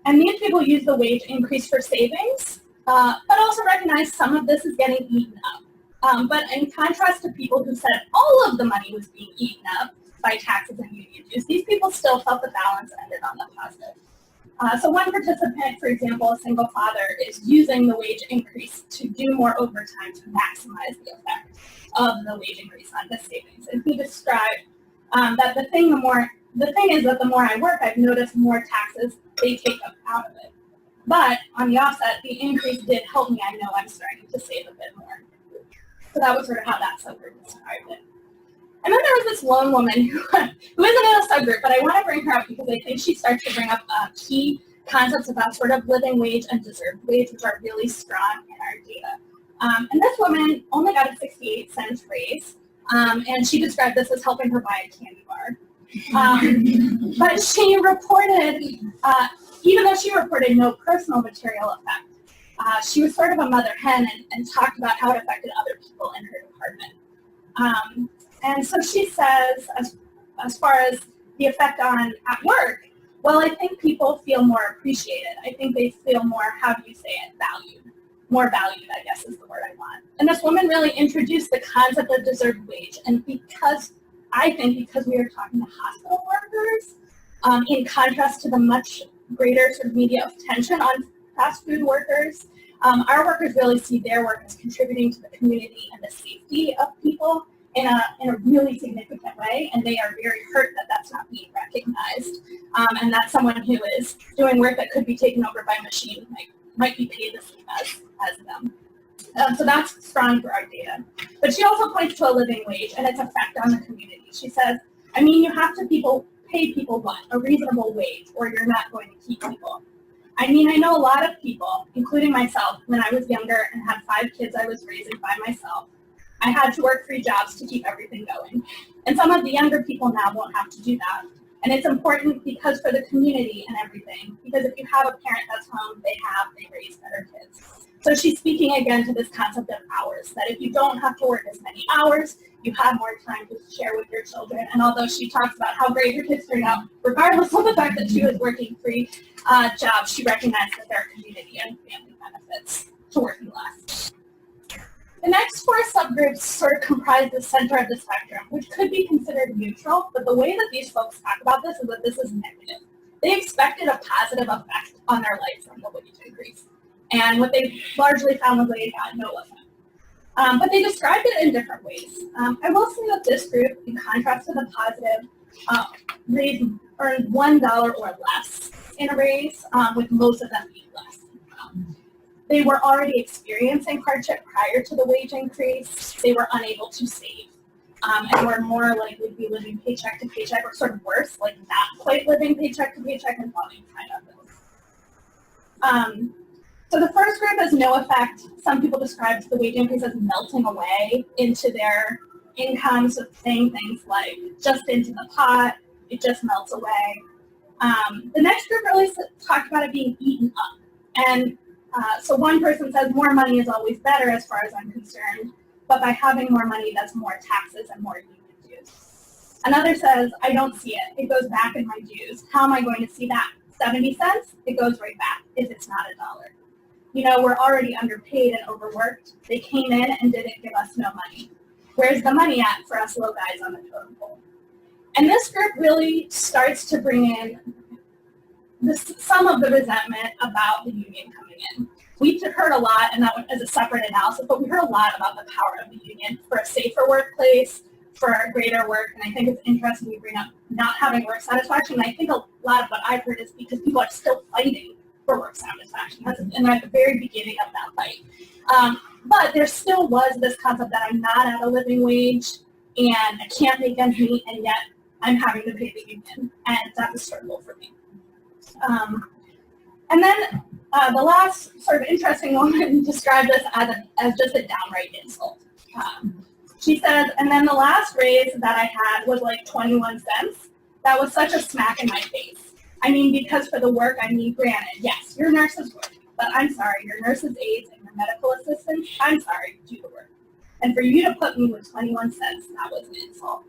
And these people use the wage increase for savings, but also recognize some of this is getting eaten up. But in contrast to people who said all of the money was being eaten up by taxes and union dues, these people still felt the balance ended on the positive. So one participant, for example, a single father, is using the wage increase to do more overtime to maximize the effect of the wage increase on his savings. And he described that the thing is that the more I work, I've noticed more taxes they take up out of it. But on the offset, the increase did help me. I know I'm starting to save a bit more. So that was sort of how that subgroup described it. And then there was this lone woman who isn't in a subgroup, but I want to bring her up because I think she starts to bring up key concepts about sort of living wage and deserved wage, which are really strong in our data. And this woman only got a 68-cent raise. And she described this as helping her buy a candy bar. But she reported, even though she reported no personal material effect, she was sort of a mother hen and talked about how it affected other people in her department. And so she says, as far as the effect at work, well, I think people feel more appreciated. I think they feel more, how do you say it, valued. More valued, I guess, is the word I want. And this woman really introduced the concept of deserved wage. And because we are talking to hospital workers, in contrast to the much greater sort of media attention on fast food workers, our workers really see their work as contributing to the community and the safety of people in a really significant way. And they are very hurt that that's not being recognized. And that someone who is doing work that could be taken over by a machine might be paid the same as them. So that's strong for our data. But she also points to a living wage and its effect on the community. She says, I mean, you have to pay people what? A reasonable wage, or you're not going to keep people. I mean, I know a lot of people, including myself, when I was younger and had 5 kids I was raising by myself. I had to work 3 jobs to keep everything going. And some of the younger people now won't have to do that. And it's important because for the community and everything, because if you have a parent that's home, they raise better kids. So she's speaking again to this concept of hours, that if you don't have to work as many hours, you have more time to share with your children. And although she talks about how great her kids turned out, regardless of the fact that she was working 3 jobs, she recognized that there are community and family benefits to working less. The next 4 subgroups sort of comprise the center of the spectrum, which could be considered neutral, but the way that these folks talk about this is that this is negative. They expected a positive effect on their life from the wage increase. And what they largely found was they got no effect. But they described it in different ways. I will say that this group, in contrast to the positive, earned $1 or less in a raise, with most of them being less. They were already experiencing hardship prior to the wage increase. They were unable to save, and were more likely to be living paycheck to paycheck, or sort of worse, like not quite living paycheck to paycheck and falling behind on bills. So the first group has no effect. Some people describe the wage increase as melting away into their incomes, saying things like just into the pot, it just melts away. The next group really talked about it being eaten up. And so one person says more money is always better as far as I'm concerned, but by having more money, that's more taxes and more union dues. Another says, I don't see it. It goes back in my dues. How am I going to see that? 70 cents? It goes right back if it's not $1. You know, we're already underpaid and overworked. They came in and didn't give us no money. Where's the money at for us low guys on the totem pole? And this group really starts to bring in some of the resentment about the union coming in. We heard a lot, and that as a separate analysis, but we heard a lot about the power of the union for a safer workplace, for greater work, and I think it's interesting we bring up not having work satisfaction. And I think a lot of what I've heard is because people are still fighting for work satisfaction. And at the very beginning of that fight. But there still was this concept that I'm not at a living wage and I can't make ends meet, and yet I'm having to pay the union, and that's a struggle for me. And then the last sort of interesting woman described this as just a downright insult. She says, and then the last raise that I had was like 21 cents. That was such a smack in my face. I mean, because for the work I need, granted, yes, your nurses work, but I'm sorry, your nurses' aides and your medical assistants, I'm sorry, do the work. And for you to put me with 21 cents, that was an insult.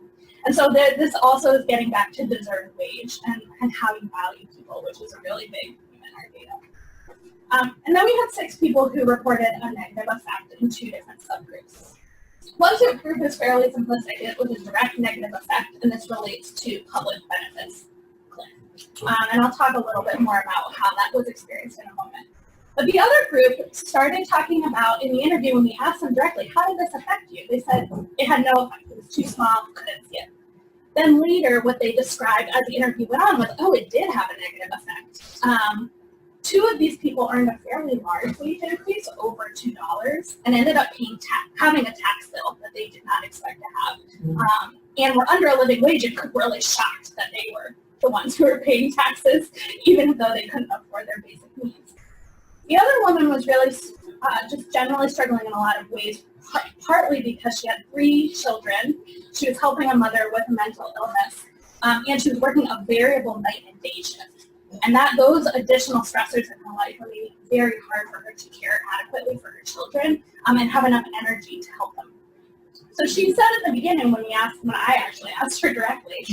And so this also is getting back to deserved wage and how you value people, which is a really big theme in our data. And then we had 6 people who reported a negative effect in 2 different subgroups. One subgroup is fairly simplistic. It was a direct negative effect, and this relates to public benefits. And I'll talk a little bit more about how that was experienced in a moment. But the other group started talking about, in the interview, when we asked them directly, how did this affect you? They said it had no effect. It was too small, couldn't see it. Then later, what they described as the interview went on was, oh, it did have a negative effect. 2 of these people earned a fairly large wage increase, over $2, and ended up having a tax bill that they did not expect to have. And were under a living wage and were really shocked that they were the ones who were paying taxes, even though they couldn't afford their basic needs. The other woman was really just generally struggling in a lot of ways, partly because she had 3 children. She was helping a mother with a mental illness, and she was working a variable night and day shift. And those additional stressors in her life were making it very hard for her to care adequately for her children and have enough energy to help them. So she said at the beginning when I actually asked her directly,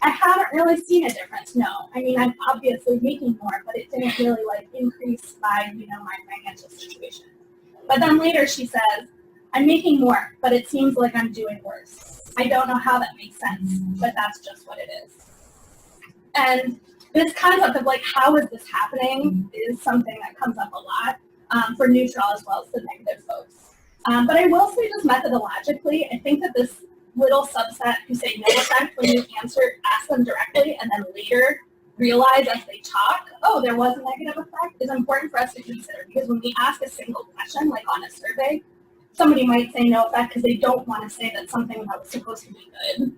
I haven't really seen a difference, no. I mean, I'm obviously making more, but it didn't really increase by, my financial situation. But then later she says, I'm making more, but it seems like I'm doing worse. I don't know how that makes sense, but that's just what it is. And this concept of how is this happening is something that comes up a lot for neutral as well as the negative folks. But I will say just methodologically, I think that this little subset who say no effect when you ask them directly and then later realize as they talk, oh, there was a negative effect, is important for us to consider, because when we ask a single question, like on a survey, somebody might say no effect because they don't want to say that something that was supposed to be good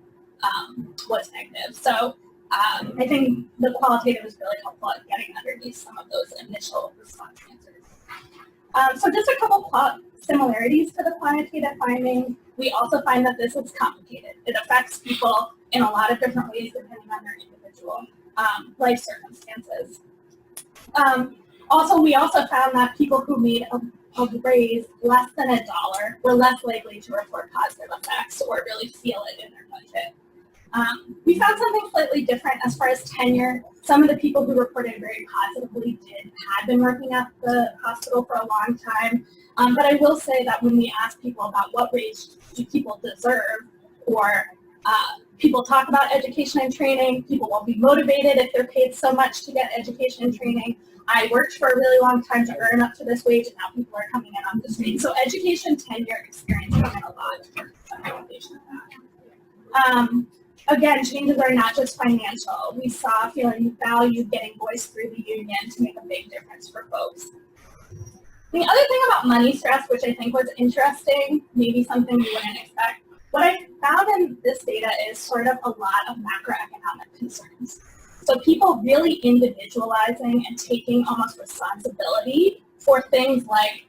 was negative. So I think the qualitative is really helpful at getting underneath some of those initial response answers. So just a couple similarities to the quantitative finding. We also find that this is complicated. It affects people in a lot of different ways depending on their individual life circumstances. We also found that people who made a raise less than $1 were less likely to report positive effects or really feel it in their budget. We found something slightly different as far as tenure. Some of the people who reported very positively had been working at the hospital for a long time. But I will say that when we ask people about what wage do people deserve, or people talk about education and training, people won't be motivated if they're paid so much to get education and training. I worked for a really long time to earn up to this wage, and now people are coming in on this wage. So education, tenure, experience come in a lot for some foundation of that. Again, changes are not just financial. We saw feeling valued, getting voice through the union to make a big difference for folks. The other thing about money stress, which I think was interesting, maybe something you wouldn't expect, what I found in this data is sort of a lot of macroeconomic concerns. So people really individualizing and taking almost responsibility for things like,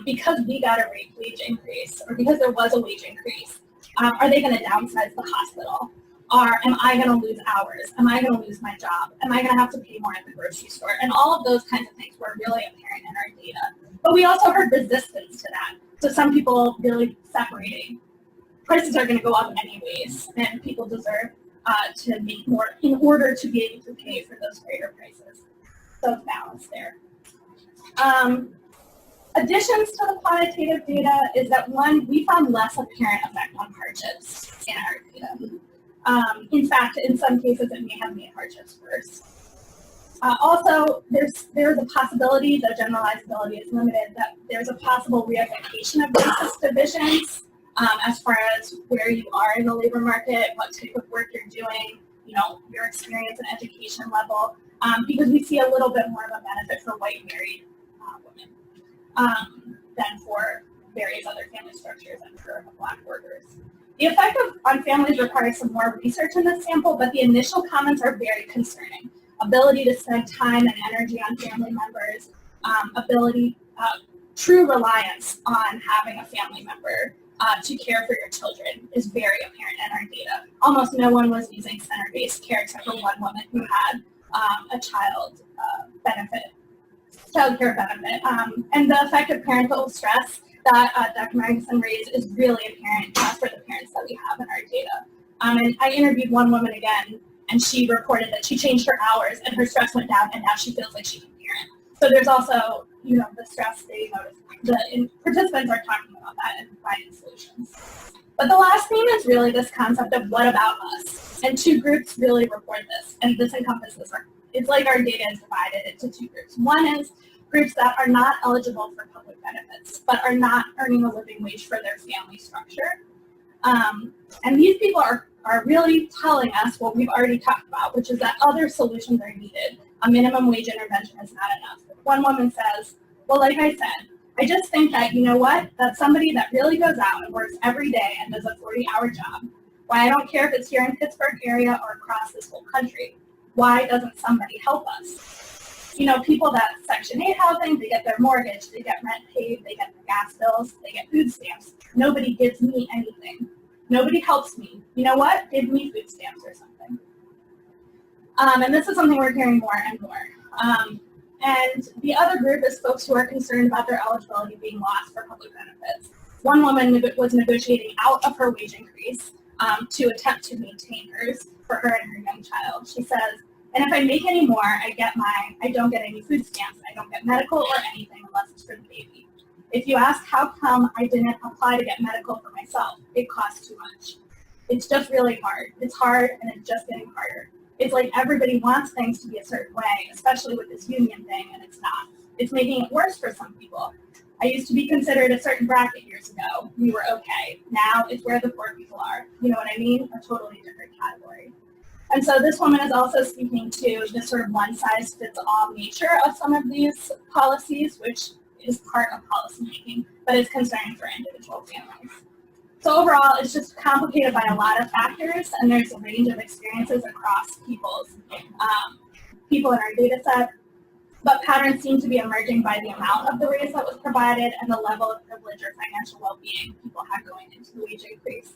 because we got a wage increase, or because there was a wage increase, are they going to downsize the hospital? Or am I going to lose hours? Am I going to lose my job? Am I going to have to pay more at the grocery store? And all of those kinds of things were really apparent in our data. But we also heard resistance to that. So some people really separating. Prices are going to go up anyways, and people deserve to make more in order to be able to pay for those greater prices. So it's balanced there. Additions to the quantitative data is that, one, we found less apparent effect on hardships in our data. In fact, in some cases, it may have made hardships worse. Also, there's a possibility, though generalizability is limited, that there's a possible reification of basis divisions as far as where you are in the labor market, what type of work you're doing, your experience and education level. because we see a little bit more of a benefit for white married women than for various other family structures and for Black workers. The effect on families requires some more research in this sample, but the initial comments are very concerning. Ability to spend time and energy on family members, true reliance on having a family member to care for your children is very apparent in our data. Almost no one was using center-based care except for one woman who had a child care benefit. And the effect of parental stress that Dr. Magnuson raised is really apparent for the parents that we have in our data. And I interviewed one woman again, and she reported that she changed her hours and her stress went down, and now she feels like she can parent. So there's also, the stress they notice. The participants are talking about that and finding solutions. But the last theme is really this concept of what about us? And two groups really report this, and this encompasses it's like our data is divided into two groups. One is groups that are not eligible for public benefits, but are not earning a living wage for their family structure. And these people are really telling us what we've already talked about, which is that other solutions are needed. A minimum wage intervention is not enough. One woman says, well, like I said, I just think that, that somebody that really goes out and works every day and does a 40-hour job, why I don't care if it's here in Pittsburgh area or across this whole country, why doesn't somebody help us? People that Section 8 housing, they get their mortgage, they get rent paid, they get the gas bills, they get food stamps. Nobody gives me anything. Nobody helps me. You know what? Give me food stamps or something. And this is something we're hearing more and more. And the other group is folks who are concerned about their eligibility being lost for public benefits. One woman was negotiating out of her wage increase to attempt to maintain hers for her and her young child. She says, and if I make any more, I don't get any food stamps. I don't get medical or anything unless it's for the baby. If you ask how come I didn't apply to get medical for myself, it costs too much. It's just really hard. It's hard and it's just getting harder. It's like everybody wants things to be a certain way, especially with this union thing, and it's not. It's making it worse for some people. I used to be considered a certain bracket years ago. We were okay. Now it's where the poor people are. You know what I mean? A totally different category. And so this woman is also speaking to the sort of one-size-fits-all nature of some of these policies, which is part of policymaking, but is concerning for individual families. So overall, it's just complicated by a lot of factors, and there's a range of experiences across people in our data set, but patterns seem to be emerging by the amount of the raise that was provided and the level of privilege or financial well-being people had going into the wage increase.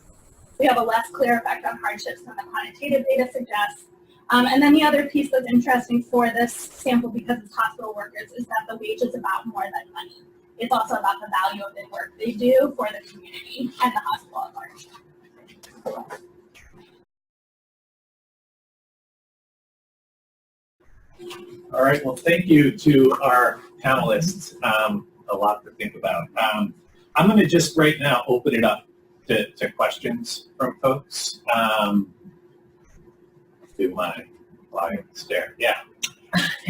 We have a less clear effect on hardships than the quantitative data suggests. And then the other piece that's interesting for this sample, because it's hospital workers, is that the wage is about more than money. It's also about the value of the work they do for the community and the hospital at large. All right, well, thank you to our panelists. A lot to think about. I'm going to just right now open it up to questions from folks. Do my flying stare. Yeah.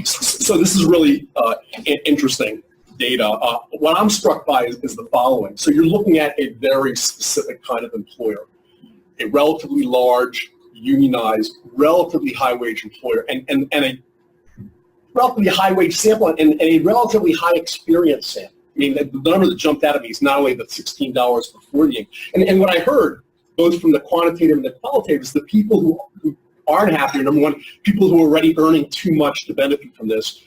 So this is really interesting data. What I'm struck by is the following. So you're looking at a very specific kind of employer, a relatively large, unionized, relatively high-wage employer, and a relatively high-wage sample and a relatively high-experience sample. I mean, the number that jumped out at me is not only the $16 before the and what I heard, both from the quantitative and the qualitative, is the people who aren't happy, number one, people who are already earning too much to benefit from this,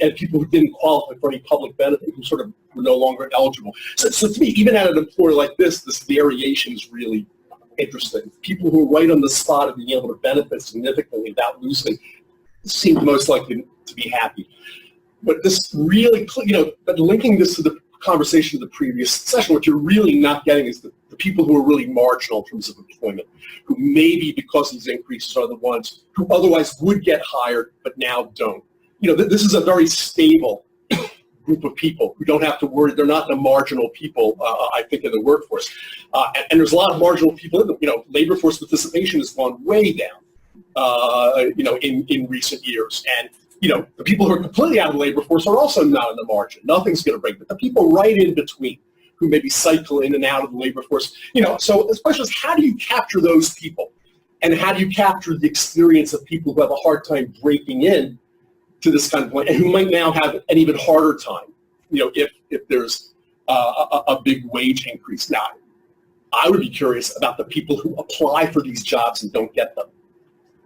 and people who didn't qualify for any public benefit, who sort of were no longer eligible. So to me, even at an employer like this variation is really interesting. People who are right on the spot of being able to benefit significantly without losing seem most likely to be happy. But this really, but linking this to the conversation of the previous session, what you're really not getting is the people who are really marginal in terms of employment, who maybe because of these increases are the ones who otherwise would get hired but now don't. This is a very stable group of people who don't have to worry. They're not the marginal people, I think, in the workforce. And there's a lot of marginal people in them. Labor force participation has gone way down, in recent years. And the people who are completely out of the labor force are also not in the margin. Nothing's going to break. But the people right in between who maybe cycle in and out of the labor force, so the question is, how do you capture those people? And how do you capture the experience of people who have a hard time breaking in to this kind of point, and who might now have an even harder time, if there's a big wage increase. Now, I would be curious about the people who apply for these jobs and don't get them.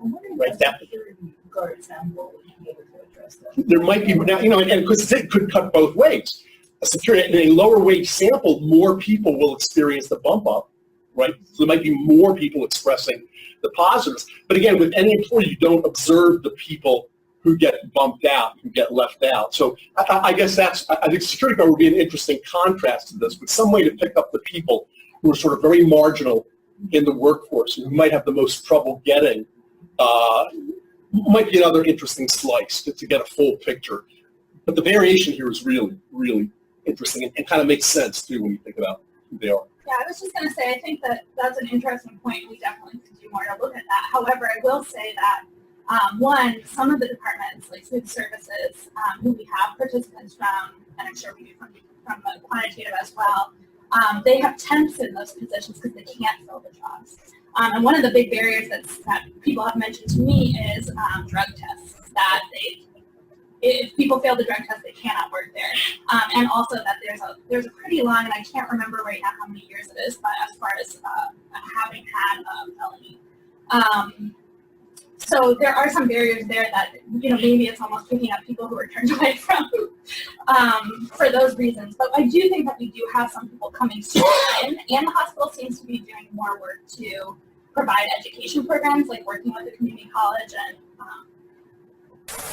I'm wondering Right, if that- security guard example would be able to address that. There might be now, and because it could cut both ways. A security in a lower wage sample, more people will experience the bump up, right? So there might be more people expressing the positives. But again, with any employee, you don't observe the people who get bumped out, who get left out. So I guess I think security guard would be an interesting contrast to this, with some way to pick up the people who are sort of very marginal in the workforce and who might have the most trouble getting. Might be another interesting slice to get a full picture. But the variation here is really, really interesting and kind of makes sense too when you think about who they are. Yeah, I was just going to say, I think that that's an interesting point. We definitely could do more to look at that. However, I will say that, one, some of the departments, like food services, who we have participants from, and I'm sure we do from the quantitative as well, they have temps in those positions because they can't fill the jobs. And one of the big barriers that people have mentioned to me is drug tests, that if people fail the drug test, they cannot work there. And also that there's a pretty long, and I can't remember right now how many years it is, but as far as having had a felony. So there are some barriers there that, maybe it's almost picking up people who are turned away from for those reasons. But I do think that we do have some people coming in, and the hospital seems to be doing more work to provide education programs, like working with the community college and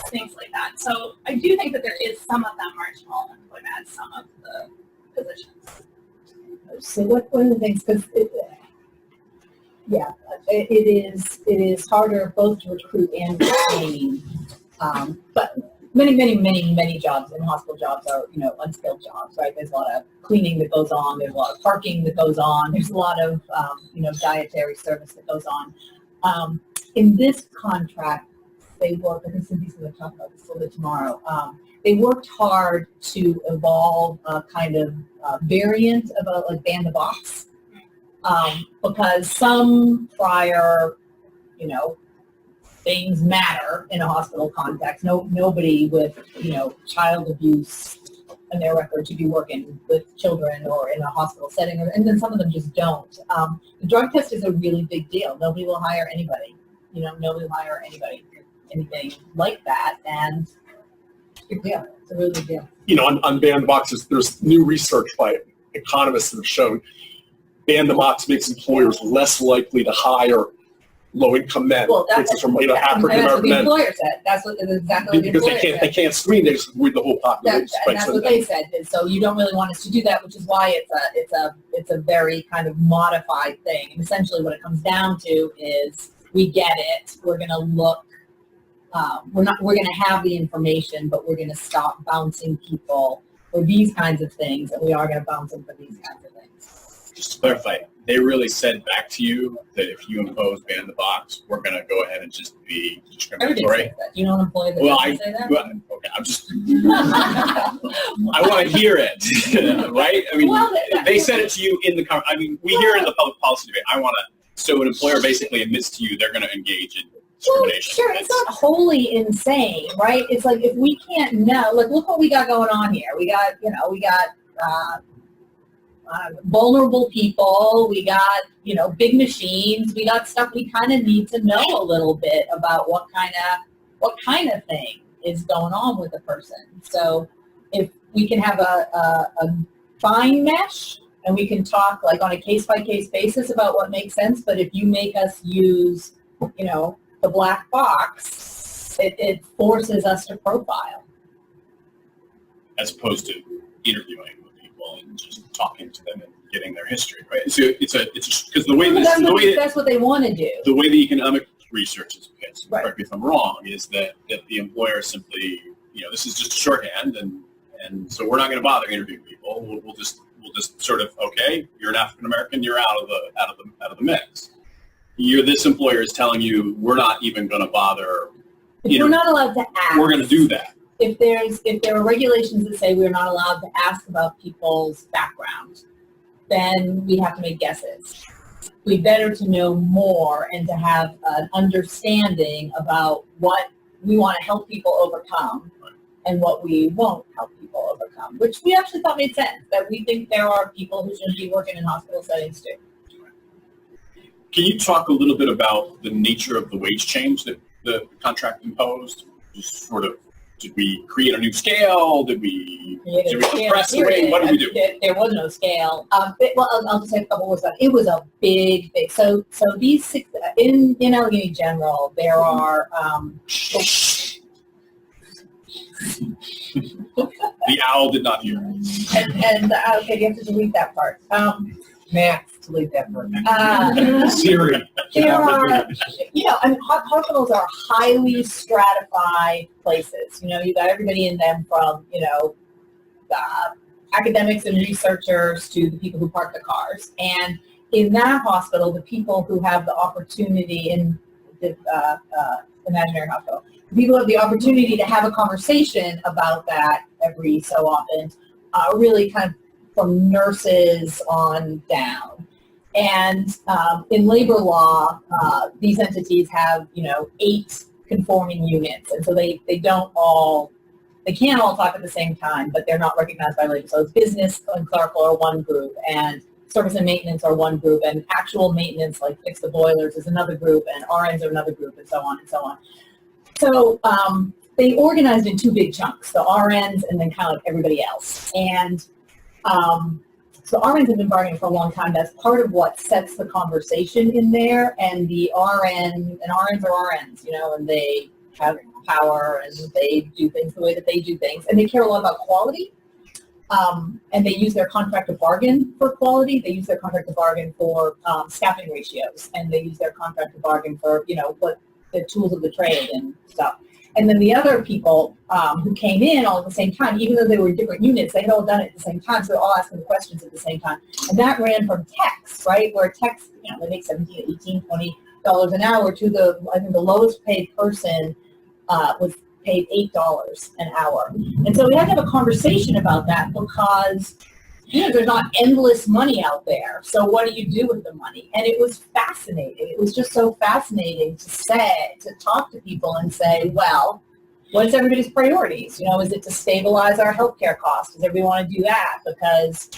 things like that. So I do think that there is some of that marginal employment at some of the positions. So one of the things, because it is harder both to recruit and retain, but many jobs and hospital jobs are, unskilled jobs, right? There's a lot of cleaning that goes on, there's a lot of parking that goes on, there's a lot of, dietary service that goes on. In this contract, they worked, I think Cynthia's going to talk about this a little bit tomorrow, they worked hard to evolve a kind of variant of like ban the box, because some prior, things matter in a hospital context. Nobody with, child abuse in their record should be working with children or in a hospital setting, and then some of them just don't. The drug test is a really big deal. Nobody will hire anybody. Nobody will hire anybody for anything like that, and yeah, it's a really big deal. On banned boxes, there's new research by economists that have shown ban the box makes employers less likely to hire low-income men, Well, for instance, from African that's what American the men, employer said. That's exactly what the because employer said. they can't screen. They just read the whole population. And that's what they said. So you don't really want us to do that, which is why it's a very kind of modified thing. And essentially, what it comes down to is we get it. We're going to look. We're going to have the information, but we're going to stop bouncing people for these kinds of things, and we are going to bounce them for these kinds of things. Just to clarify, they really said back to you that if you impose ban the box, we're going to go ahead and just be Everybody discriminatory. says that. You know an employee that doesn't say that? Okay, I want to hear it, right? I mean, Well, they said it to you in the, we hear it in the public policy debate. I want to, so an employer basically admits to you they're going to engage in discrimination. Sure, it's not wholly insane, right? It's like if we can't know, like look what we got going on here. We got vulnerable people, we got, big machines, we got stuff we kind of need to know a little bit about what kind of thing is going on with a person. So if we can have a fine mesh and we can talk like on a case-by-case basis about what makes sense, but if you make us use, the black box, it forces us to profile. As opposed to interviewing with people and just talking to them and getting their history, right? So it's because That's what they want to do. the way the economic research is pitched, Right. correct me if I'm wrong, is that the employer simply, this is just a shorthand, and so we're not going to bother interviewing people. We'll just sort of, okay, you're an African American, you're out of the mix. This employer is telling you we're not even going to bother. If we're not allowed to ask. We're going to do that. If there are regulations that say we're not allowed to ask about people's background, then we have to make guesses. We better to know more and to have an understanding about what we want to help people overcome and what we won't help people overcome, which we actually thought made sense, that we think there are people who shouldn't be working in hospital settings too. Can you talk a little bit about the nature of the wage change that the contract imposed? Just sort of, did we create a new scale? Did we compress the wage? What did we do? There was no scale. Well, I'll just say a couple words about it. It was a big. So these six, in Allegheny General, there are, The owl did not hear. and okay, you have to delete that part. Max, delete that part. Siri. There are, hospitals are highly stratified places. You got everybody in them from, academics and researchers to the people who park the cars. And in that hospital, the people who have the opportunity in the imaginary hospital, the people who have the opportunity to have a conversation about that every so often, really kind of from nurses on down. And in labor law, these entities have, 8 conforming units. And so they can't all talk at the same time, but they're not recognized by labor. So it's business and clerical are one group, and service and maintenance are one group, and actual maintenance, like fix the boilers, is another group, and RNs are another group, and so on and so on. So they organized in 2 big chunks, the RNs and then kind of like everybody else. And so RNs have been bargaining for a long time. That's part of what sets the conversation in there. And the RNs are RNs, and they have power and they do things the way that they do things. And they care a lot about quality. And they use their contract to bargain for quality. They use their contract to bargain for staffing ratios. And they use their contract to bargain for, what the tools of the trade and stuff. And then the other people who came in all at the same time, even though they were in different units, they had all done it at the same time, so they're all asking the questions at the same time. And that ran from techs, right, where techs, they make $17, $18, $20 an hour to I think the lowest paid person was paid $8 an hour. And so we had to have a conversation about that because there's not endless money out there. So what do you do with the money? And it was fascinating. It was just so fascinating to talk to people and say, well, what's everybody's priorities? Is it to stabilize our healthcare costs? Does everybody want to do that? Because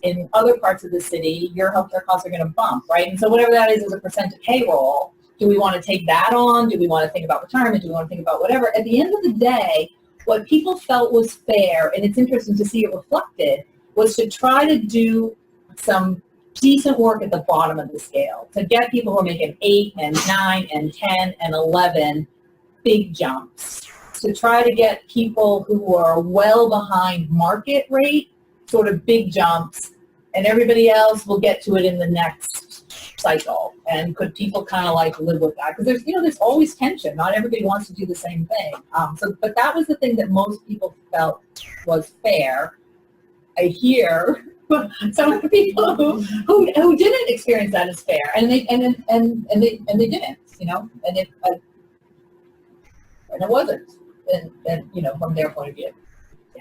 in other parts of the city, your healthcare costs are going to bump, right? And so whatever that is as a percent of payroll, do we want to take that on? Do we want to think about retirement? Do we want to think about whatever? At the end of the day, what people felt was fair, and it's interesting to see it reflected, was to try to do some decent work at the bottom of the scale, to get people who are making 8 and 9 and 10 and 11 big jumps, to try to get people who are well behind market rate sort of big jumps, and everybody else will get to it in the next cycle. And could people kind of like live with that? Because there's always tension. Not everybody wants to do the same thing. But that was the thing that most people felt was fair. I hear some of the people who didn't experience that as fair, and they didn't, and it wasn't, and from their point of view.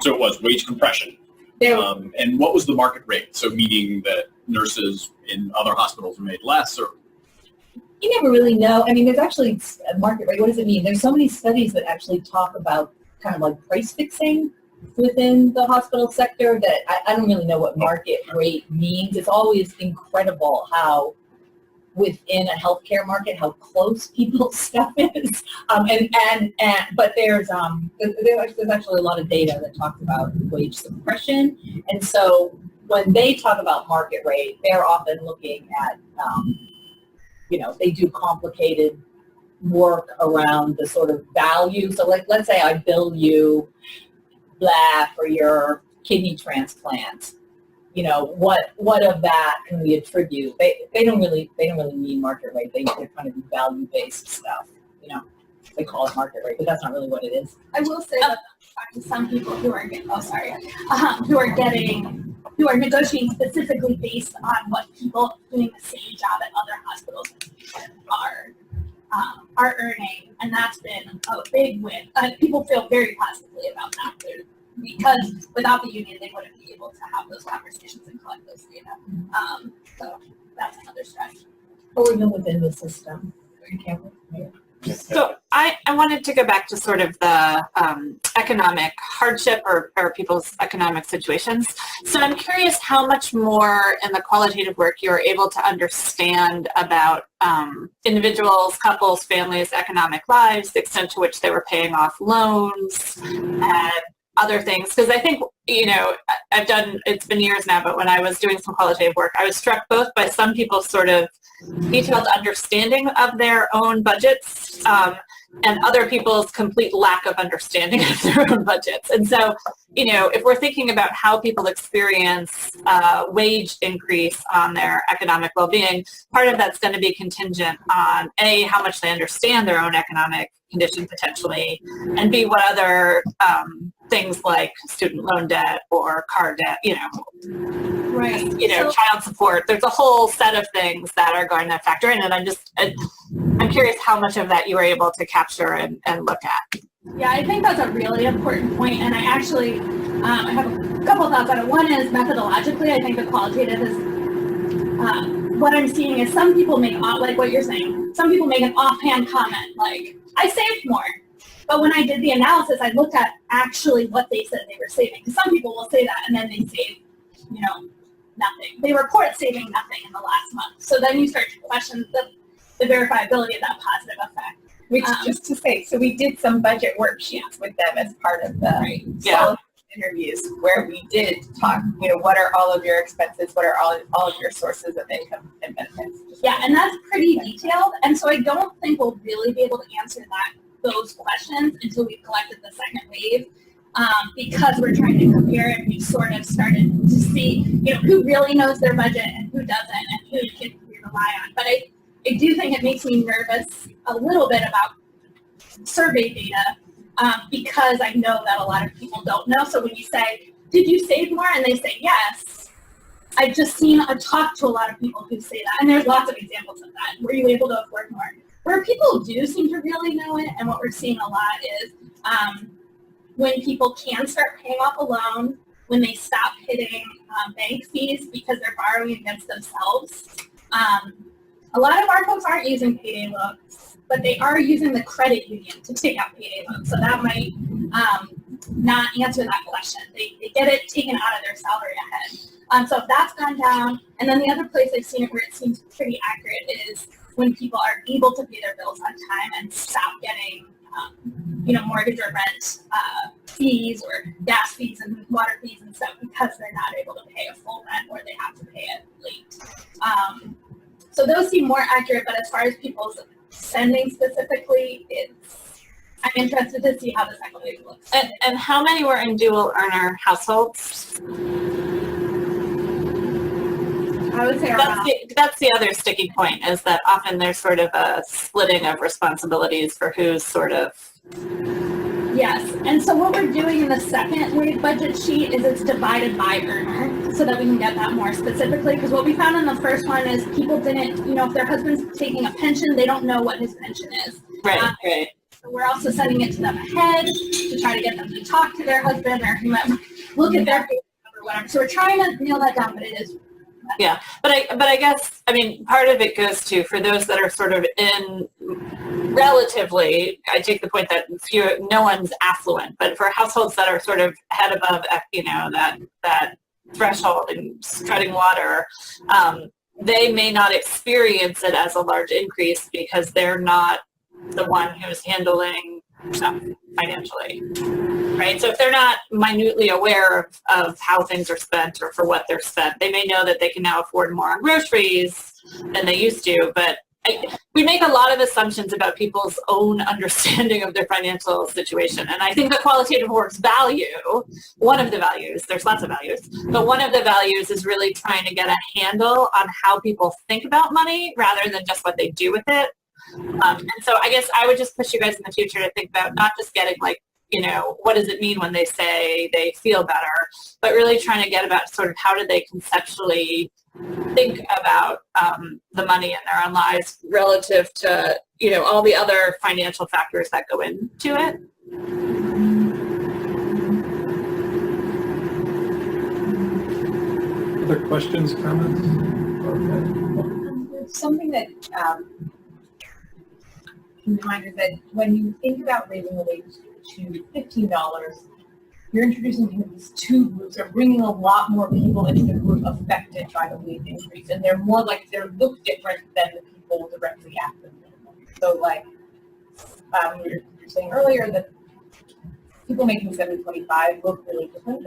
So it was wage compression. And what was the market rate? So meaning that nurses in other hospitals are made less, or? You never really know. I mean, there's actually a market rate. What does it mean? There's so many studies that actually talk about kind of like price fixing within the hospital sector that I don't really know what market rate means. It's always incredible how within a healthcare market, how close people's stuff is. But there's actually a lot of data that talks about wage suppression. And so when they talk about market rate, they're often looking at, they do complicated work around the sort of value. So like, let's say I bill you blah for your kidney transplant. What of that can we attribute? They don't really mean market rate. They're kind of value-based stuff. They call it market rate, but that's not really what it is. I will say that to some people who are negotiating specifically based on what people doing the same job at other hospitals are earning, and that's been a big win. People feel very positively about that, because without the union, they wouldn't be able to have those conversations and collect those data. So that's another strategy. Or even within the system. So I wanted to go back to sort of the economic hardship or people's economic situations. So I'm curious how much more in the qualitative work you're able to understand about individuals, couples, families' economic lives, the extent to which they were paying off loans and other things. Because I think, it's been years now, but when I was doing some qualitative work, I was struck both by some people's sort of detailed understanding of their own budgets and other people's complete lack of understanding of their own budgets. And so, if we're thinking about how people experience wage increase on their economic well-being, part of that's going to be contingent on A, how much they understand their own economic condition potentially, and B, what other things like student loan debt or car debt, Right. child support. There's a whole set of things that are going to factor in, and I'm curious how much of that you were able to capture and look at. Yeah, I think that's a really important point, and I actually I have a couple thoughts on it. One is methodologically, I think the qualitative is what I'm seeing is some people make, like what you're saying, some people make an offhand comment like, I saved more. But when I did the analysis, I looked at actually what they said they were saving. Because some people will say that and then they save, nothing. They report saving nothing in the last month. So then you start to question the verifiability of that positive effect. Which, just to say, so we did some budget worksheets with them as part of the interviews where we did talk, what are all of your expenses, what are all of your sources of income and benefits. Yeah, and that's pretty detailed. And so I don't think we'll really be able to answer those questions until we've collected the second wave. Because we're trying to compare and we sort of started to see, who really knows their budget and who doesn't and who can we rely on. But I do think it makes me nervous a little bit about survey data because I know that a lot of people don't know. So when you say, did you save more? And they say yes. I've just talked to a lot of people who say that. And there's lots of examples of that. Were you able to afford more? Where people do seem to really know it, and what we're seeing a lot is when people can start paying off a loan, when they stop hitting bank fees because they're borrowing against themselves. A lot of our folks aren't using payday loans, but they are using the credit union to take out payday loans. So that might not answer that question. They get it taken out of their salary ahead. So if that's gone down, and then the other place I've seen it where it seems pretty accurate is when people are able to pay their bills on time and stop getting mortgage or rent fees or gas fees and water fees and stuff because they're not able to pay a full rent or they have to pay it late. So those seem more accurate, but as far as people's spending specifically, I'm interested to see how the second wave looks. And how many were in dual earner households? I would say that's the other sticky point, is that often there's sort of a splitting of responsibilities for who's sort of. Yes, and so what we're doing in the second wave budget sheet is it's divided by earner so that we can get that more specifically, because what we found in the first one is people didn't, if their husband's taking a pension, they don't know what his pension is. Right. So we're also sending it to them ahead to try to get them to talk to their husband or whoever, look at their pay or whatever. So we're trying to nail that down, but it is. Yeah, but I guess, part of it goes to, for those that are sort of in relatively, I take the point that no one's affluent, but for households that are sort of head above, that threshold and treading water, they may not experience it as a large increase because they're not the one who's handling stuff financially, right? So if they're not minutely aware of how things are spent or for what they're spent, they may know that they can now afford more on groceries than they used to, but we make a lot of assumptions about people's own understanding of their financial situation. And I think the qualitative work's value, one of the values, there's lots of values, but one of the values is really trying to get a handle on how people think about money rather than just what they do with it. And so I guess I would just push you guys in the future to think about not just getting what does it mean when they say they feel better, but really trying to get about sort of how do they conceptually think about the money in their own lives relative to, all the other financial factors that go into it. Other questions, comments? Something that reminder that when you think about raising the wage to $15, you're introducing these two groups, are bringing a lot more people into the group affected by the wage increase, and they're more like, they look different than the people directly at the minimum. So like, you were saying earlier that people making $7.25 look really different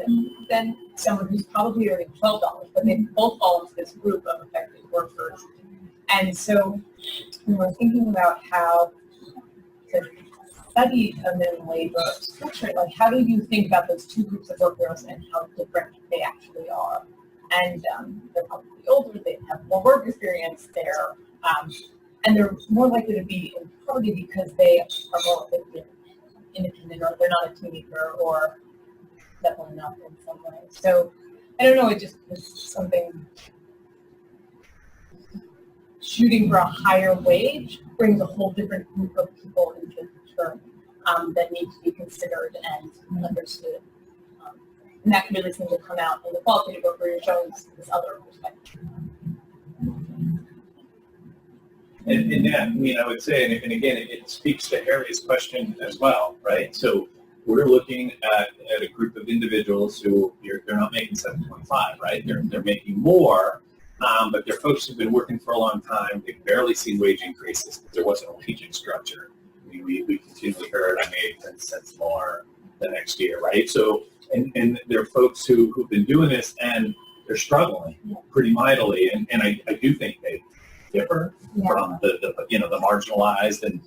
than someone who's probably earning $12, but they both fall into this group of affected workers. And so when we're thinking about how to study a minimum wage or structure it, like how do you think about those two groups of workers and how different they actually are? And they're probably older, they have more work experience, and they're more likely to be in poverty because they are more independent, or they're not a teenager, or definitely not in some way. So I don't know, it just is something. Shooting for a higher wage brings a whole different group of people into the term that need to be considered and understood. And that can really seem to come out in the qualitative work where you're showing this other perspective. And yeah, I mean, I would say, and again, it speaks to Harry's question as well, right? So we're looking at a group of individuals who they're not making $7.25, right? They're making more, but they're folks who've been working for a long time. They've barely seen wage increases because there wasn't a wage structure. I mean, we continually heard I made 10 cents more the next year, right? So, and there are folks who've been doing this and they're struggling pretty mightily, and I do think they differ from the marginalized, and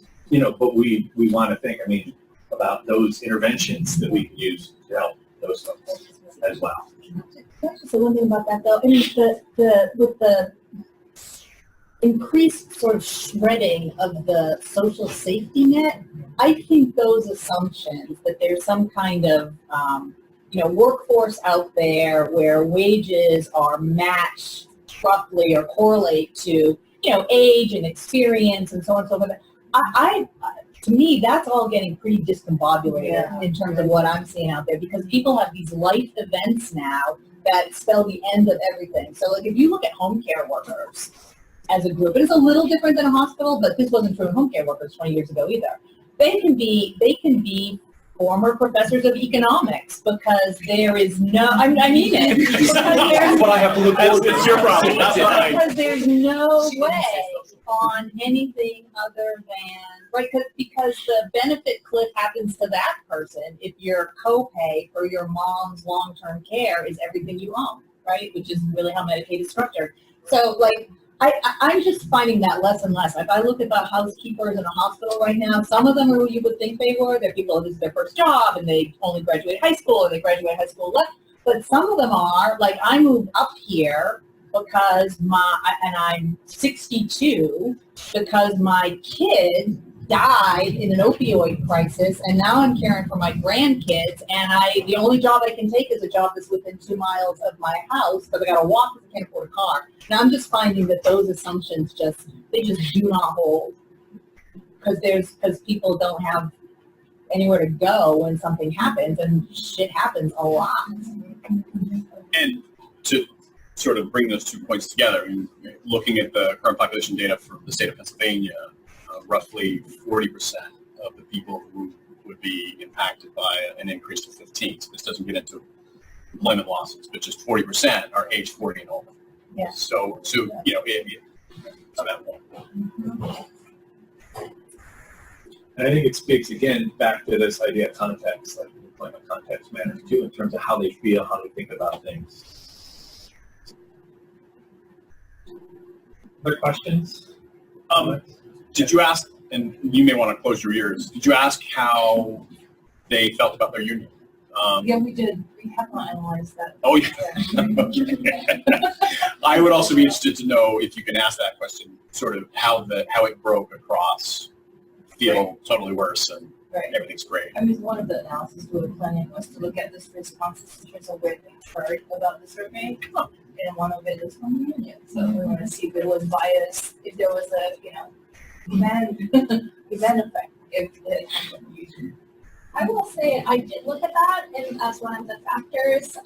but we want to think, I mean, about those interventions that we can use to help those folks as well. Can I just say one thing about that though? I mean, with the increased sort of shredding of the social safety net, I think those assumptions that there's some kind of workforce out there where wages are matched roughly or correlate to age and experience and so on and so forth. To me, that's all getting pretty discombobulated in terms of what I'm seeing out there, because people have these life events now that spell the end of everything. So like if you look at home care workers as a group, it's a little different than a hospital, but this wasn't true of home care workers 20 years ago either. They can be former professors of economics because there is no, I mean it. That's what I have to look forward to. It's your problem. That's all right. Because there's no way on anything other than, right, because the benefit cliff happens to that person if your copay for your mom's long-term care is everything you own, right, which is really how Medicaid is structured. So, like, I'm just finding that less and less. If I look at the housekeepers in a hospital right now, some of them are who you would think they were. They're people, this is their first job, and they only graduated high school, or they graduated high school left. But some of them are, like, I moved up here because I'm 62, because my kid died in an opioid crisis, and now I'm caring for my grandkids, and the only job I can take is a job that's within 2 miles of my house, because I gotta walk because I can't afford a car. Now I'm just finding that those assumptions they just do not hold, because people don't have anywhere to go when something happens, and shit happens a lot. And to sort of bring those 2 points together, I mean, looking at the current population data for the state of Pennsylvania, roughly 40% of the people who would be impacted by an increase to 15. So this doesn't get into employment losses, but just 40% are age 40 and older. Yeah. So it's about one. And I think it speaks again back to this idea of context, like employment context matters too, in terms of how they feel, how they think about things. Other questions? Did you ask, and you may want to close your ears, did you ask how they felt about their union? Yeah, we did. We have not analyzed that. Oh, yeah. Okay. I would also be interested to know if you can ask that question, sort of how it broke across feel totally worse and everything's great. I mean, one of the analyses we were planning was to look at this responses in terms of where they heard about the survey, and one of it is from the union. So we want to see if there was bias, if there was a, event effect, if it comes from the union. I will say I did look at that as one of the factors.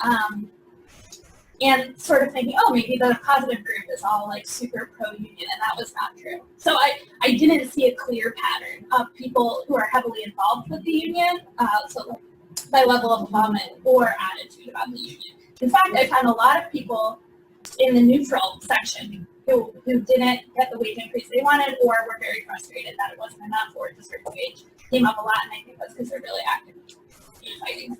and sort of thinking, oh, maybe the positive group is all like super pro-union, and that was not true. So I didn't see a clear pattern of people who are heavily involved with the union, so like by level of involvement or attitude about the union. In fact, I found a lot of people in the neutral section who didn't get the wage increase they wanted or were very frustrated that it wasn't enough or district wage came up a lot, and I think that's because they're really active in fighting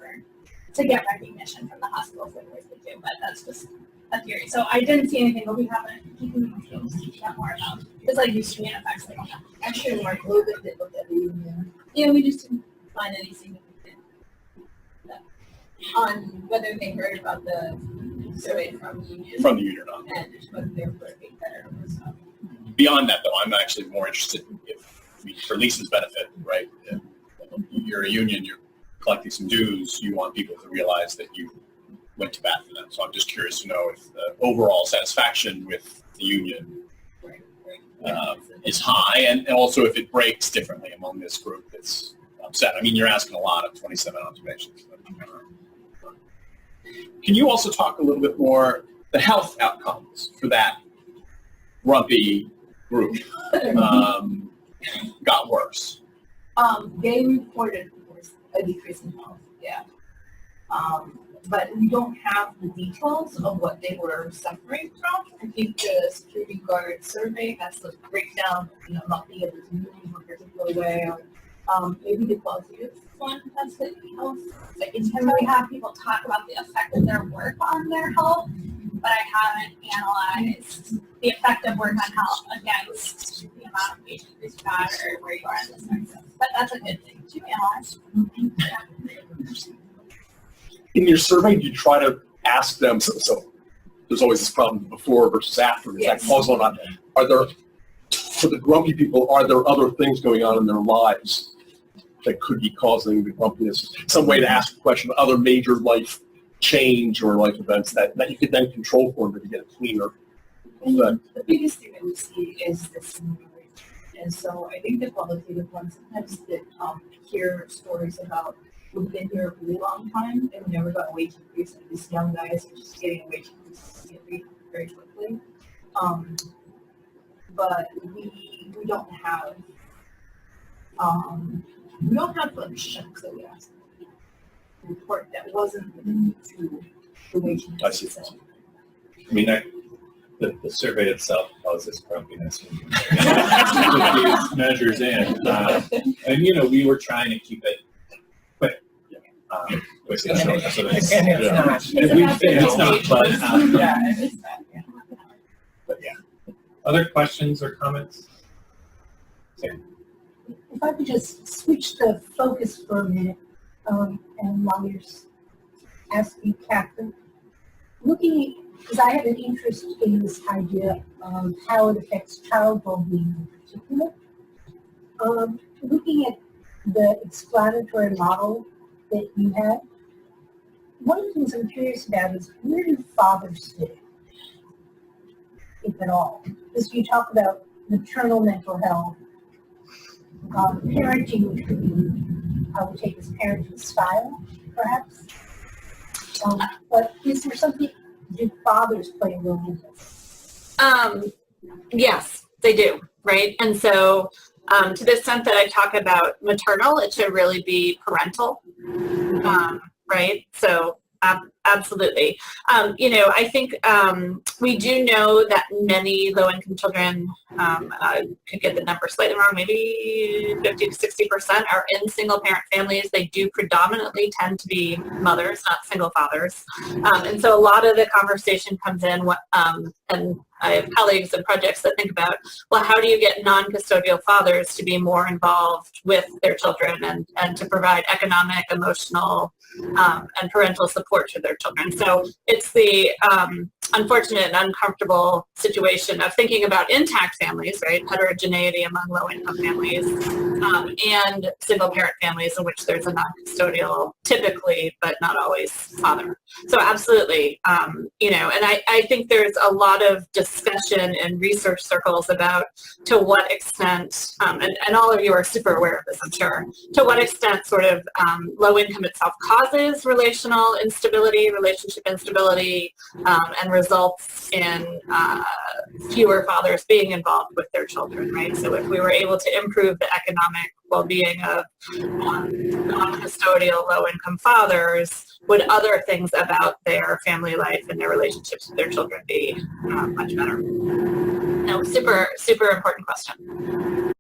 to get recognition from the hospital for the work they do, but that's just a theory. So I didn't see anything, but we haven't keeping that more about. It's like these union effects. Like, Actually, Mark, a little bit that looked at the union. Yeah, we just didn't find any significant on whether they heard about the survey from the union. From the union or not. And whether they were working better or so. Beyond that, though, I'm actually more interested in for Lisa's benefit, right? If you're a union, you're collecting some dues, you want people to realize that you went to bat for them. So I'm just curious to know if the overall satisfaction with the union is high, and also if it breaks differently among this group that's upset. I mean, you're asking a lot of 27 observations. Can you also talk a little bit more the health outcomes for that grumpy group got worse? They reported a decrease in health, yeah. But we don't have the details of what they were suffering from. I think the security guard survey has the breakdown, not being able to move in a particular way. Maybe the qualitative one has the health. Like, it's when we have people talk about the effect of their work on their health, but I haven't analyzed the effect of work on health against the amount of patients who's got or where you are in the spectrum. But that's a good thing to analyze. In your survey, do you try to ask them, so there's always this problem before versus after, is that causal or not? Are there, for the grumpy people, are there other things going on in their lives that could be causing the grumpiness? Some way to ask the question, other major life change or life events that you could then control for them to get a cleaner effect. The biggest thing that we see is the seniority. And so I think the qualitative ones sometimes that hear stories about who've been here a really long time and never got a wage increase, and these young guys are just getting a wage increase very, very quickly. But we don't have like checks that we ask them to report that wasn't linked to the wage increase. I see. itself. I mean, the survey itself causes grumpiness when you put these measures in. And, we were trying to keep it quick. It's not, but yeah. Other questions or comments? If I could just switch the focus for a minute, and while you're asking Catherine, because I have an interest in this idea of how it affects child well-being in particular. Looking at the explanatory model that you have, one of the things I'm curious about is where do fathers fit, if at all? Because you talk about maternal mental health, parenting, which could be, I would take as parenting style, perhaps. But is there something, do fathers play a role in this? Yes, they do, right? And so to the extent that I talk about maternal, it should really be parental, right? So absolutely. I think we do know that many low-income children, I could get the number slightly wrong, maybe 50 to 60% are in single-parent families. They do predominantly tend to be mothers, not single fathers. And so a lot of the conversation comes in, and I have colleagues and projects that think about, well, how do you get non-custodial fathers to be more involved with their children and to provide economic, emotional, and parental support to their children. So it's the unfortunate and uncomfortable situation of thinking about intact families, right, heterogeneity among low-income families, and single-parent families in which there's a non-custodial, typically, but not always, father. So absolutely, you know, and I think there's a lot of discussion in research circles about to what extent, and all of you are super aware of this, I'm sure, to what extent sort of low income itself causes relational instability, relationship instability, and results in fewer fathers being involved with their children, right? So if we were able to improve the economic well-being of non-custodial low-income fathers, would other things about their family life and their relationships with their children be much better? No, super, super important question.